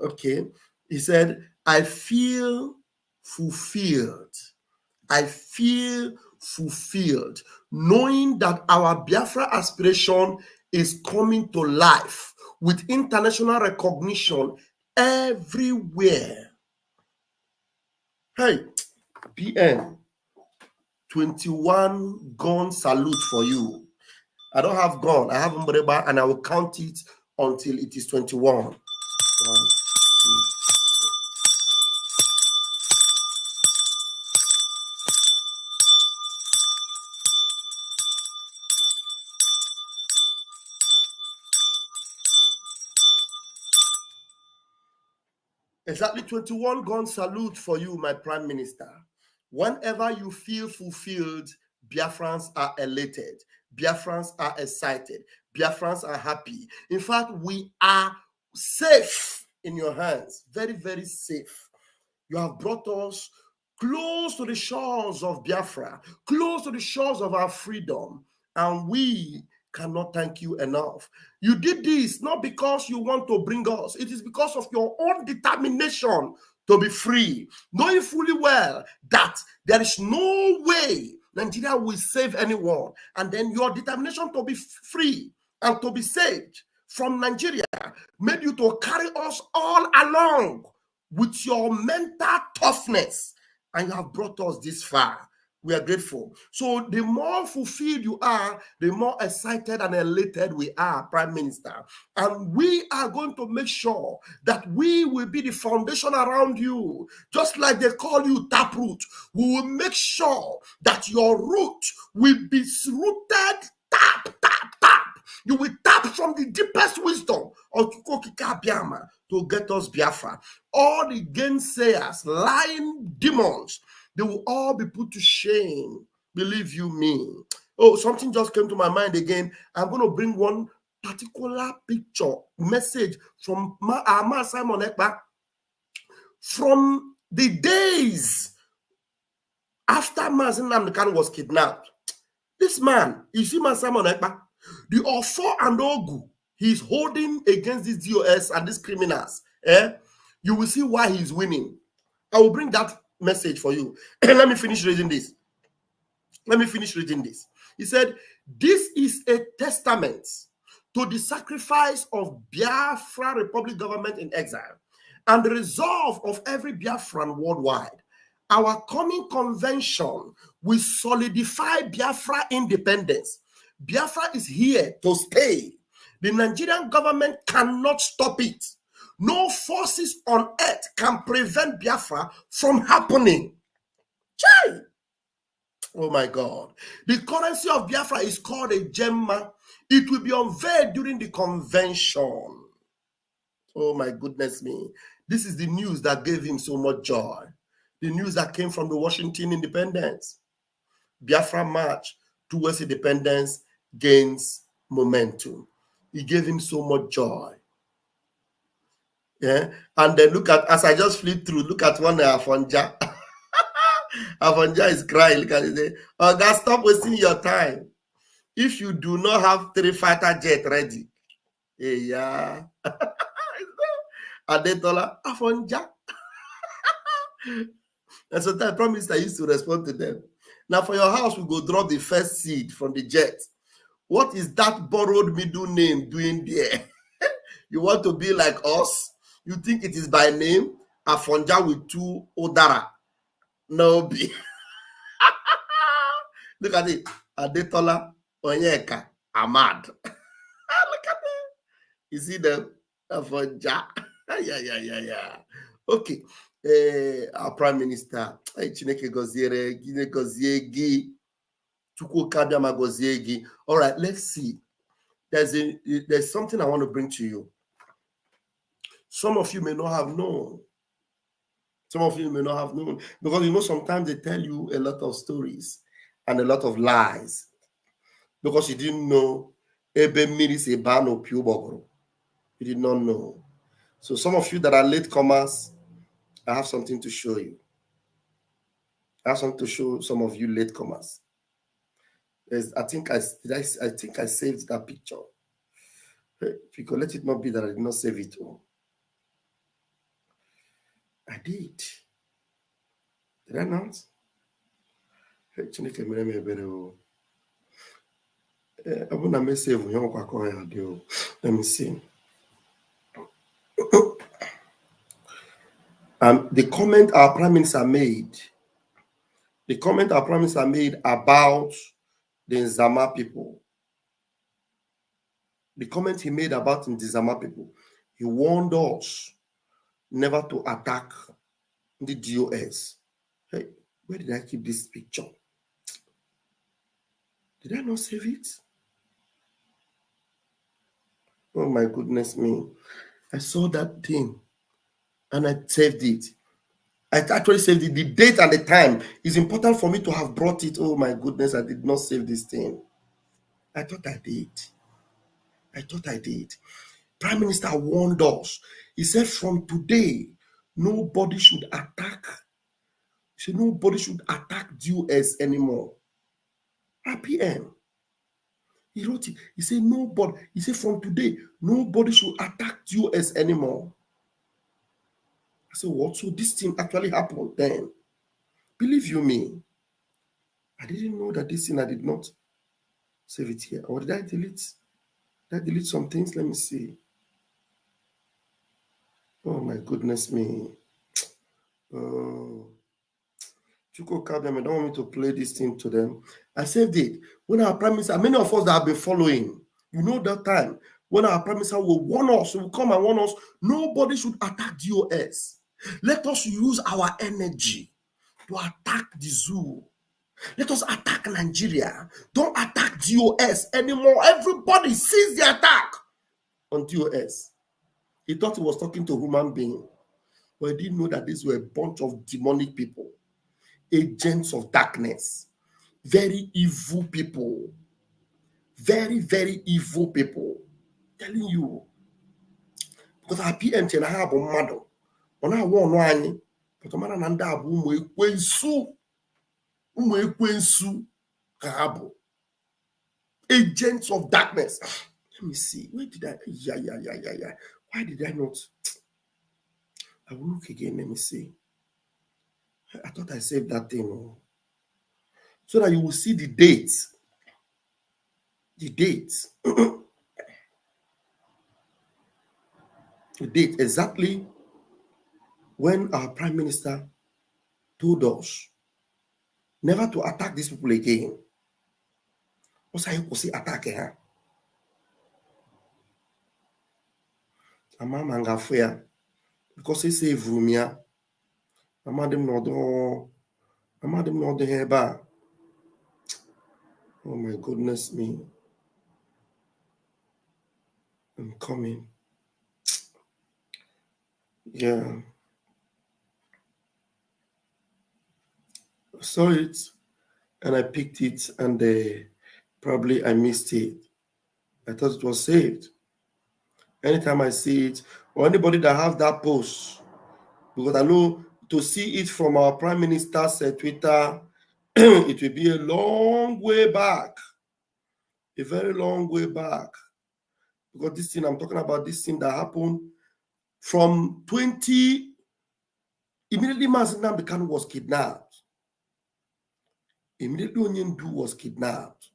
Okay. He said, I feel fulfilled. I feel fulfilled knowing that our Biafra aspiration is coming to life with international recognition everywhere. Hey, PM, 21 gun salute for you. I don't have gun, I have umbrella, and I will count it until it is 21. 1, 2, 3. Exactly 21 gun salute for you, my Prime Minister. Whenever you feel fulfilled, Biafrans are elated. Biafrans are excited. Biafrans are happy. In fact, we are safe in your hands. Very, very safe. You have brought us close to the shores of Biafra, close to the shores of our freedom, and we cannot thank you enough. You did this not because you want to bring us, it is because of your own determination to be free, knowing fully well that there is no way Nigeria will save anyone, and then your determination to be free and to be saved from Nigeria made you to carry us all along with your mental toughness, and you have brought us this far. We are grateful. So the more fulfilled you are, the more excited and elated we are, Prime Minister. And we are going to make sure that we will be the foundation around you. Just like they call you taproot, we will make sure that your root will be rooted, tap. You will tap from the deepest wisdom of Chukwokika Biama to get us Biafra. All the gainsayers, lying demons, they will all be put to shame. Believe you me. Oh, something just came to my mind again. I'm going to bring one particular picture, message from our man Simon Ekpa from the days after Mazen Namdekan was kidnapped. This man, you see man Simon Ekpa, the Ofo and Ogu he's holding against these DOS and these criminals, you will see why he's winning. I will bring that message for you. Let me finish reading this. He said, this is a testament to the sacrifice of Biafra Republic government in exile and the resolve of every Biafran worldwide. Our coming convention will solidify Biafra independence. Biafra is here to stay. The Nigerian government cannot stop it. No forces on earth can prevent Biafra from happening. Chai! Oh my God. The currency of Biafra is called a gemma. It will be unveiled during the convention. Oh my goodness me. This is the news that gave him so much joy. The news that came from the Washington independence. Biafra march towards independence gains momentum. It gave him so much joy. Yeah. And then look at, as I just flew through, look at one Afonja. Afonja is crying. Look at it. Oh, God, stop wasting your time. If you do not have 3 fighter jet ready, yeah. Adetola, Afonja. And so I promised I used to respond to them. Now for your house, we go drop the first seed from the jet. What is that borrowed middle name doing there? You want to be like us? You think it is by name? Afonja with 2 Odara. No be. Look at it. Adetola, Onyeka, Ahmad. Look at them. You see them? Afonja. Yeah. Okay. Our Prime Minister, Chineke goziere, Gine goziegi, Chukwuka Biama goziegi. All right, let's see. There's something I want to bring to you. Some of you may not have known. Because you know sometimes they tell you a lot of stories and a lot of lies because you didn't know Ebe Miris Ebano Piubogoro. You did not know. So some of you that are latecomers, I have something to show you. I have something to show some of you latecomers. I think I saved that picture. Because let it not be that I did not save it all. I did. Did I not? Let me see. The comment our Prime Minister made. The comment our Prime Minister made about the Nzama people. The comment he made about the Nzama people. He warned us never to attack the DOS. Hey, where did I keep this picture? Did I not save it? Oh my goodness me. I saw that thing and I saved it. I actually saved it. The date and the time is important for me to have brought it. Oh my goodness, I did not save this thing. I thought I did. Prime Minister warned us. He said from today, nobody should attack He said nobody should attack the US anymore. RPM. He wrote it. He said nobody. He said from today, nobody should attack the US anymore. I said, what? So this thing actually happened then. Believe you me, I didn't know that this thing, I did not save it here. Or did I delete? Did I delete some things? Let me see. Oh my goodness me. Chuko Kabem, I don't want me to play this thing to them. I saved it. When our Prime Minister, many of us that have been following, you know that time, when our Prime Minister will warn us, will come and warn us, nobody should attack DOS. Let us use our energy to attack the zoo. Let us attack Nigeria. Don't attack DOS anymore. Everybody sees the attack on DOS. He thought he was talking to a human being, but he didn't know that these were a bunch of demonic people, agents of darkness, very evil people, very, very evil people. I'm telling you, because our PM and I have a model. When I want but a man and that agents of darkness. Let me see. Where did I? Yeah. Why did I not? I will look again. Let me see. I thought I saved that thing. So that you will see the date. The date. The date exactly when our Prime Minister told us never to attack these people again. What's how you say attack her? Ama mangafia because he say Vrumia. Ama dem no do heba. Oh my goodness me. I'm coming. Yeah. I saw it and I picked it and probably I missed it. I thought it was saved. Anytime I see it, or anybody that have that post, because I know to see it from our Prime Minister's Twitter, it will be a long way back. A very long way back. Because this thing, I'm talking about this thing that happened from 20, immediately Mazi Nnamdi Kanu was kidnapped. Immediately Onyendu was kidnapped.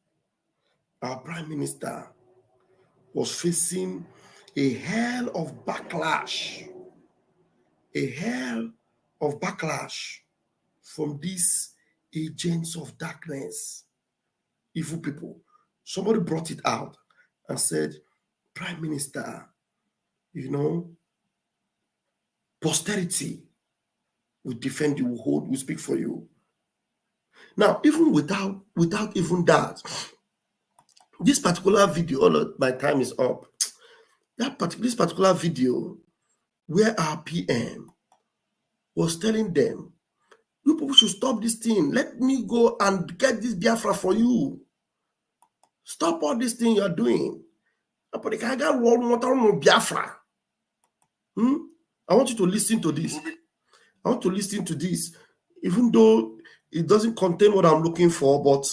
Our Prime Minister was facing a hell of backlash. A hell of backlash from these agents of darkness, evil people. Somebody brought it out and said, Prime Minister, you know, posterity will defend you, will hold, will speak for you. Now, even without even that, this particular video, all of my time is up. This particular video where our PM was telling them, you people should stop this thing. Let me go and get this Biafra for you. Stop all this thing you're doing. I want you to listen to this. I want to listen to this, even though it doesn't contain what I'm looking for, but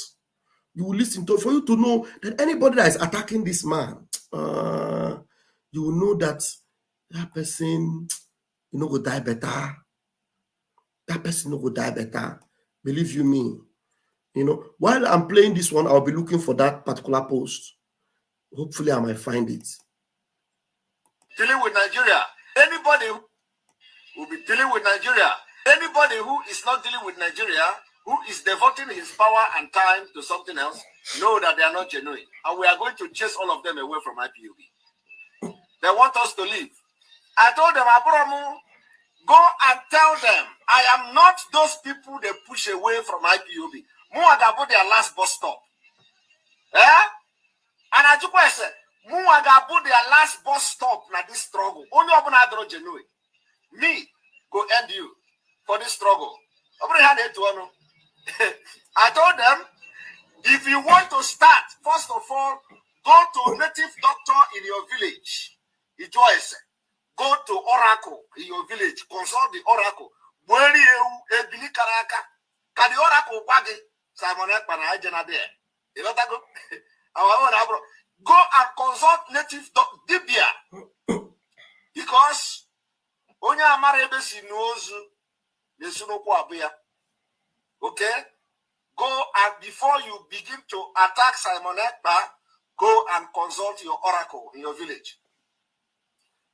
you will listen to it for you to know that anybody that is attacking this man, you will know that that person, you know, will die better. That person will die better. Believe you me. You know, while I'm playing this one, I'll be looking for that particular post. Hopefully, I might find it. Dealing with Nigeria. Anybody who will be dealing with Nigeria. Anybody who is not dealing with Nigeria, who is devoting his power and time to something else, know that they are not genuine. And we are going to chase all of them away from IPOB. They want us to leave. I told them, Aburamu, go and tell them, I am not those people they push away from IPOB. More about their last bus stop. Eh? And I just said, more about their last bus stop na this struggle. Only open adro genuine. Me go end you for this struggle. I told them, if you want to start, first of all, go to native doctor in your village. Go to Oracle in your village. Consult the Oracle. Where you a Bilikaraka, can the oracle buggy, Simon Ekman, I generate. You know that go? Go and consult native Dibia. Because Onya Marebesi knows the Sunopo. Okay? Go and before you begin to attack Simon Ekpa, go and consult your oracle in your village.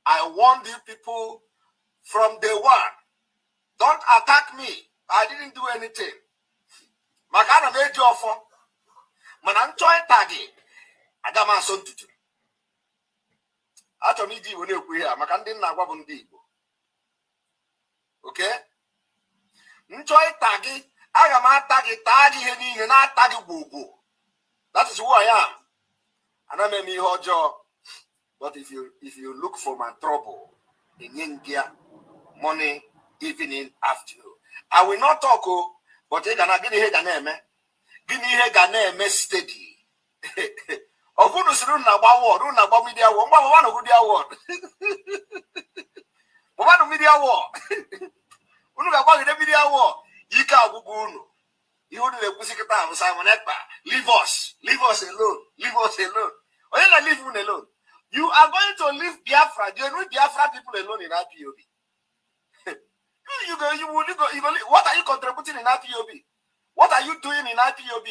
I warned you people from day one. Don't attack me. I didn't do anything. Makana made you offer. Mananchoy tagi. Adama son tutu. Atomidi when you queer. Makandin na wabundi. Okay? Nchoy tagi. I am tagi heni and I tagi bubu. That is who I am. And I may be your job. But if you look for my trouble in India, morning, evening, afternoon, I will not talk, but they gonna give me a name. Give me a name steady. Of who knows run about media war, one of media war. One of media war. One about the media war. You can't go. You want to pussy cat Simon Ekpa. Leave us alone. Leave us alone. Or you leave him alone. You are going to leave Biafra. Do you know Biafra people alone in IPOB? What are you contributing in IPOB? What are you doing in IPOB?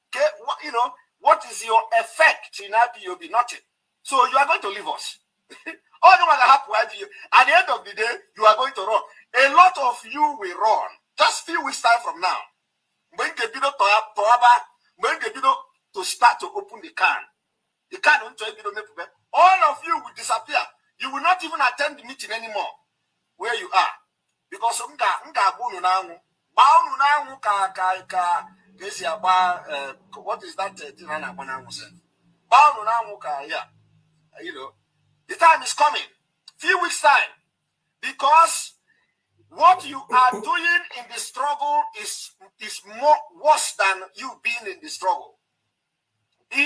Okay, what is your effect in IPOB? Nothing. So you are going to leave us. All no matter how IPOB. At the end of the day, you are going to run. A lot of you will run. Just few weeks time from now. When the video to start to open the can. The can all of you will disappear. You will not even attend the meeting anymore where you are. Because what is that thing? The time is coming. Few weeks time. Because what you are doing in the struggle is more worse than you being in the struggle. The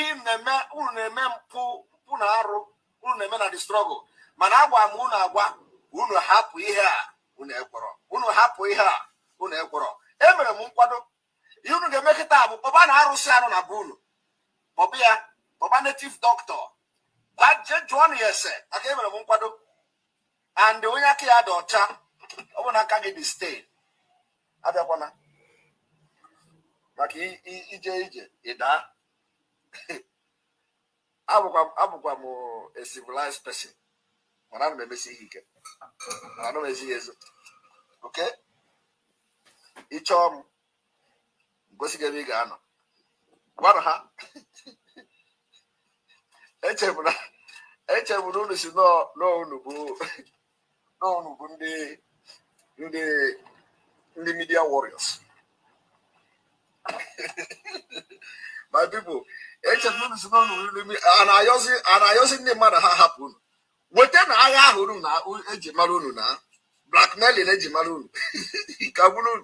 struggle. Managwa munagwa unu hapu ihe unekworo. Unu hapu ihe unekworo. Emere mu nkwado. Unu ga-emekita abu baba na arusi anu na bunu. Baba native doctor. That je join yese. Aka emere mu nkwado. And the onye aka ya docha. Obo na aka gị stain. Abịakwana. Maka ije ida. Abukwa mo a civilized person. I don't know okay? Each go see the Ghana. What ha? Echebuna is no the media warriors. My people, and I also the matter happen. What then I have na blackmailing Ejimalun. Kabulun.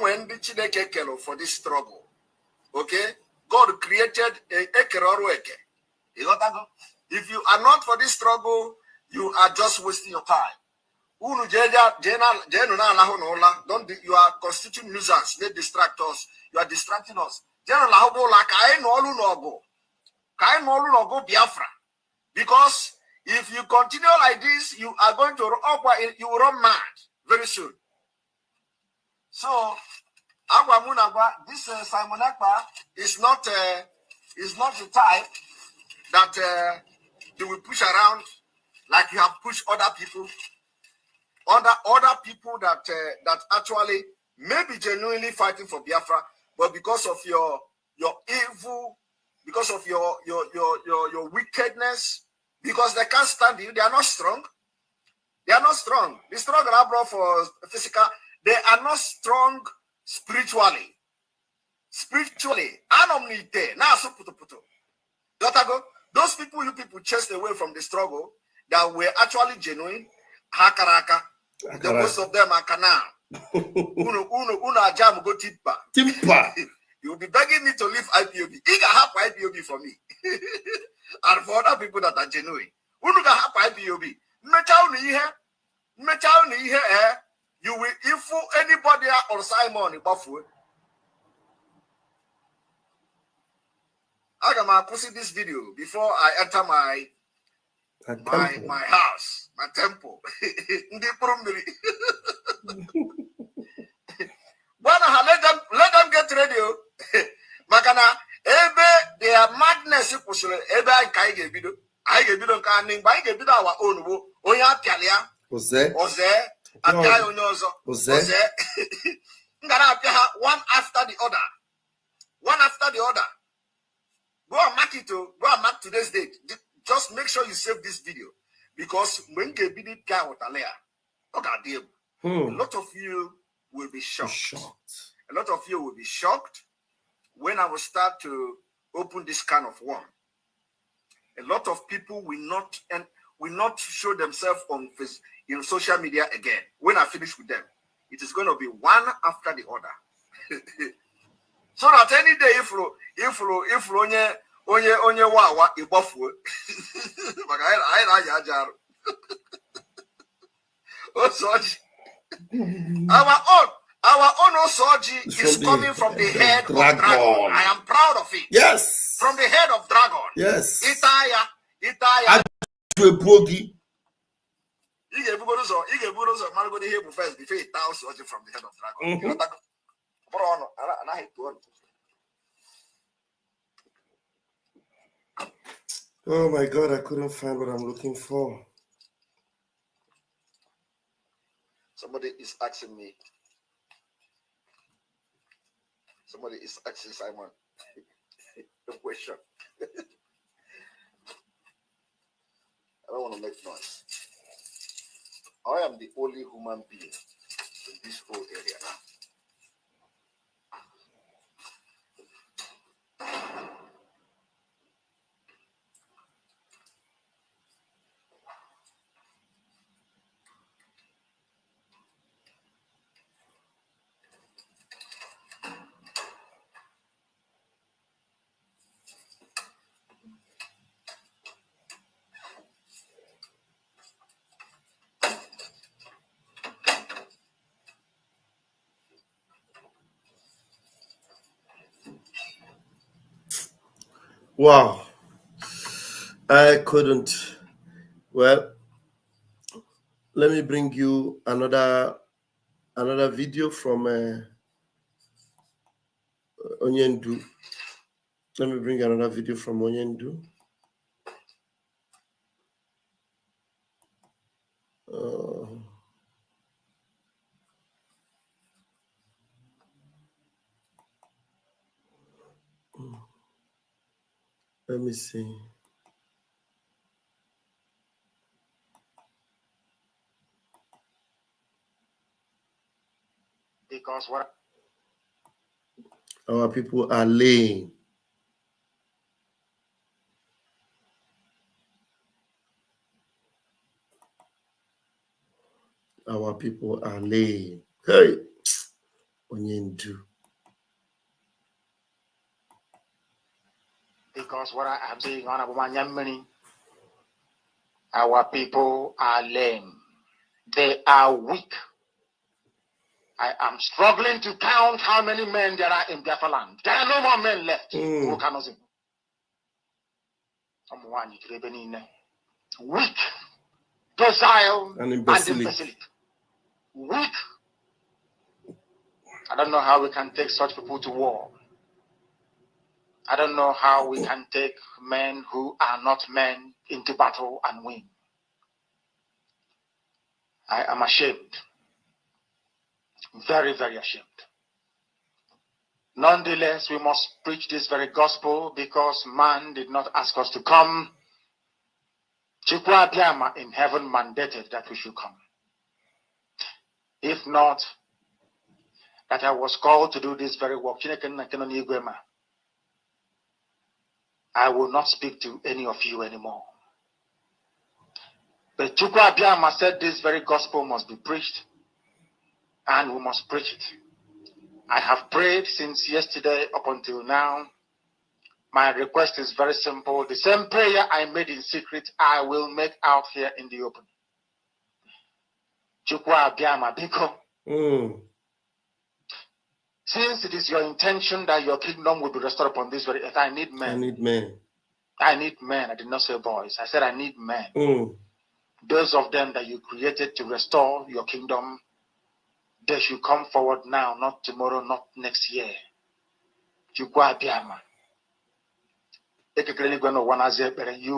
When the Chineke for this struggle. Okay? God created a ekerorweke. If you are not for this struggle, you are just wasting your time. Don't you are constituting nuisance, they distract us. You are distracting us. Go Biafra. Because if you continue like this, you are going to you will run mad very soon. So this Simon Ekpa is not the type that you will push around like you have pushed other people. Other people that actually may be genuinely fighting for Biafra, but because of your evil, because of your wickedness, because they can't stand you, they are not strong. They are not strong. The struggle I brought for physical, they are not strong spiritually. Those people you people chased away from the struggle that were actually genuine, hakaraka. The most of them are canal. Uno jam go tippa. You'll be begging me to leave IPOB. You can have IPOB for me. And for other people that are genuine. Uno can have IPOB. You will info anybody on Simon Buffalo. I'm gonna post this video before I enter my house, my temple. Let them get ready. Makana ebe their madness ebe I get video can buy get video our own oya pialia oze apia onyozo oze ngara apia one after the other. Go and mark it to go and mark today's date. Just make sure you save this video because when get video guy with a layer, a lot of you will be shocked. A lot of you will be shocked when I will start to open this kind of one. A lot of people will not show themselves in social media again. When I finish with them, it is going to be one after the other. So that any day if onye wawa ibofu, but I Our own Osoji is coming from the head of dragon. I am proud of it. Yes. From the head of dragon. Yes. Itaya. Brogi. You get Buddha, Margot here first before 1,000 from the head of dragon. And I hate one. Oh my God, I couldn't find what I'm looking for. Somebody is asking me. Somebody is asking Simon the question. I don't want to make noise. I am the only human being in this whole area now. Wow. I couldn't. Well, let me bring you another video from Onyendu. Let me bring another video from Onyendu. Let me see. Because what our people are laying. Our people are laying. Hey, Onyendu. Because what I am saying on Abumanyamini, our people are lame. They are weak. I am struggling to count how many men there are in Biafra land. There are no more men left. Weak, docile, and imbecilic. Weak. I don't know how we can take such people to war. I don't know how we can take men who are not men into battle and win. I am ashamed. Very, very ashamed. Nonetheless, we must preach this very gospel because man did not ask us to come. Chukwa Abiyama in heaven mandated that we should come. If not, that I was called to do this very work, I will not speak to any of you anymore. But Chukwa Abiyama said this very gospel must be preached, and we must preach it. I have prayed since yesterday up until now. My request is very simple. The same prayer I made in secret, I will make out here in the open. Since it is your intention that your kingdom will be restored upon this very earth, I need men. I need men. I need men. I did not say boys. I said I need men. Those of them that you created to restore your kingdom, they should come forward now, not tomorrow, not next year. You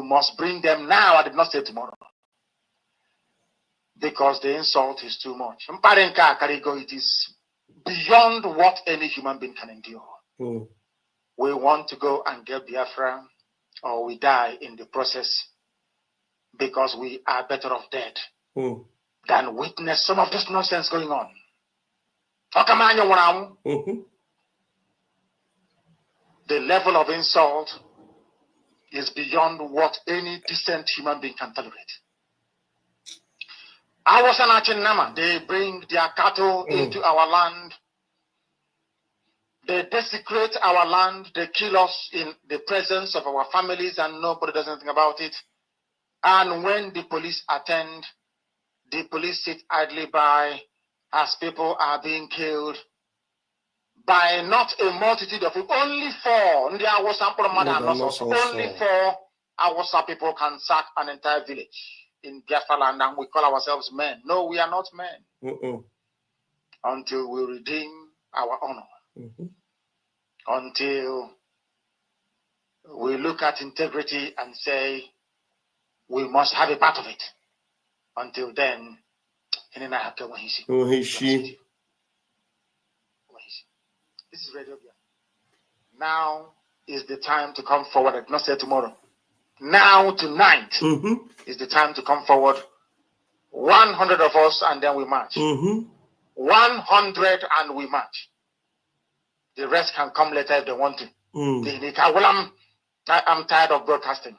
must bring them now. I did not say tomorrow. Because the insult is too much. It is beyond what any human being can endure. We want to go and get Biafra, or we die in the process, because we are better off dead than witness some of this nonsense going on. The level of insult is beyond what any decent human being can tolerate. I was an Achinama. They bring their cattle into our land. They desecrate our land. They kill us in the presence of our families, and nobody does anything about it. And when the police attend, the police sit idly by as people are being killed by not a multitude of people. Only 4. Only 4 Awasa people can sack an entire village in Biafra land, and we call ourselves men. No, we are not men. Until we redeem our honor. Until we look at integrity and say, we must have a part of it. Until then, this is Radio Biafra. Now is the time to come forward. I did not say tomorrow. Now, tonight, is the time to come forward. 100 of us, and then we march. 100 and we march. The rest can come later if they want to. I'm tired of broadcasting.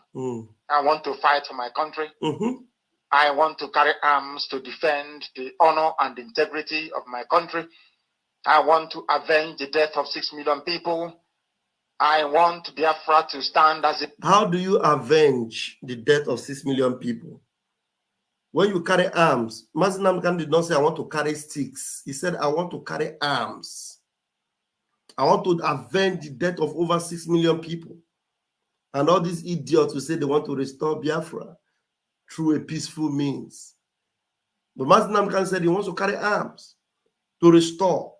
I want to fight for my country. I want to carry arms to defend the honor and integrity of my country. I want to avenge the death of 6 million people. I want Biafra to stand as a... How do you avenge the death of 6 million people? When you carry arms, Mazinam Khan did not say, I want to carry sticks. He said, I want to carry arms. I want to avenge the death of over 6 million people. And all these idiots who say they want to restore Biafra through a peaceful means. But Mazinam Khan said he wants to carry arms to restore,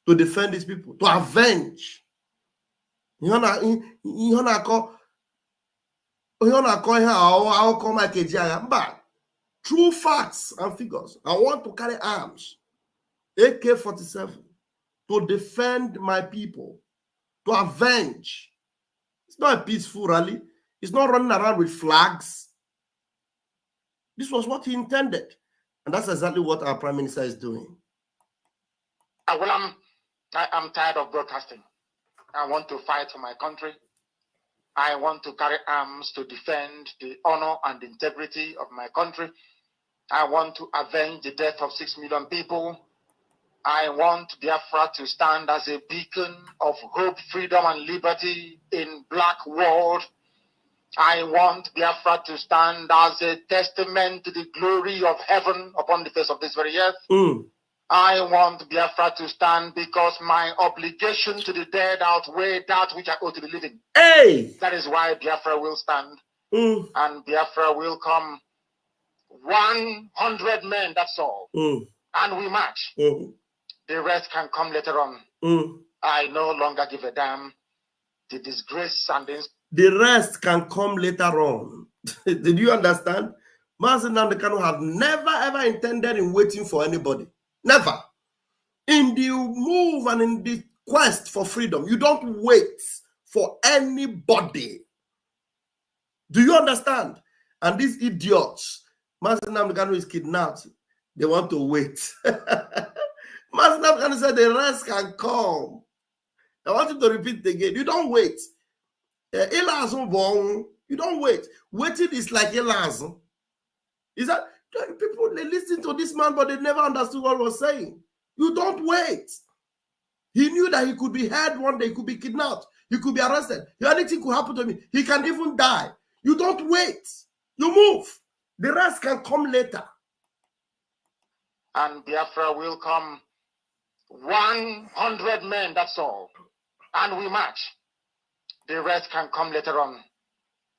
to defend these people, to avenge. True facts and figures. I want to carry arms, AK-47, to defend my people, to avenge. It's not a peaceful rally. It's not running around with flags. This was what he intended. And that's exactly what our Prime Minister is doing. Well, I'm tired of broadcasting. I want to fight for my country. I want to carry arms to defend the honor and integrity of my country. I want to avenge the death of 6 million people. I want Biafra to stand as a beacon of hope, freedom, and liberty in black world. I want Biafra to stand as a testament to the glory of heaven upon the face of this very earth. I want Biafra to stand because my obligation to the dead outweigh that which I owe to the living. Hey! That is why Biafra will stand. And Biafra will come. 100 men, that's all. And we march. The rest can come later on. I no longer give a damn. The disgrace and the rest can come later on. Did you understand? Mazi Nnamdi Kanu have never ever intended in waiting for anybody. Never. In the move and in the quest for freedom, you don't wait for anybody. Do you understand? And these idiots, Mazi Nnamdi Kanu is kidnapped. They want to wait. Mazi Nnamdi Kanu said the rest can come. I want you to repeat it again. You don't wait. You don't wait. Waiting is like Elazon. Is that people, they listen to this man, but they never understood what he was saying. You don't wait. He knew that he could be held one day, he could be kidnapped, he could be arrested. Anything could happen to me. He can even die. You don't wait. You move. The rest can come later. and Biafra will come. 100 men, that's all. And we march. The rest can come later on.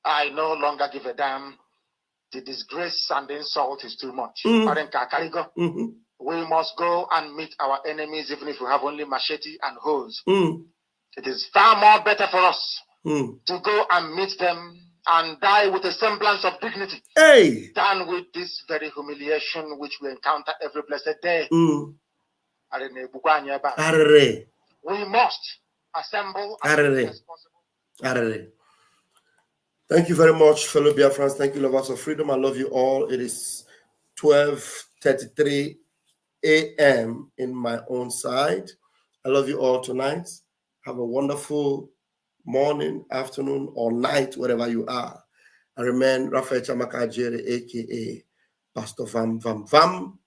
I no longer give a damn. The disgrace and the insult is too much. We must go and meet our enemies, even if we have only machete and hoes. It is far more better for us to go and meet them and die with a semblance of dignity than with this very humiliation which we encounter every blessed day. We must assemble as soon as possible. Thank you very much, fellow Biafrans. Thank you, lovers of freedom. I love you all. It is 12:33 a.m. in my own side. I love you all tonight. Have a wonderful morning, afternoon, or night, wherever you are. I remain Raphael Chamaka Jere, aka Pastor Vam Vam Vam,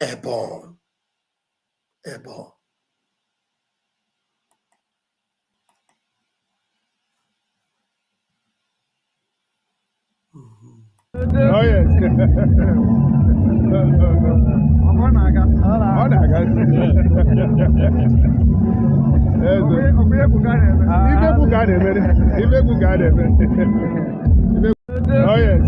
Airborne. Airborne. Oh, yes. Oh, yes.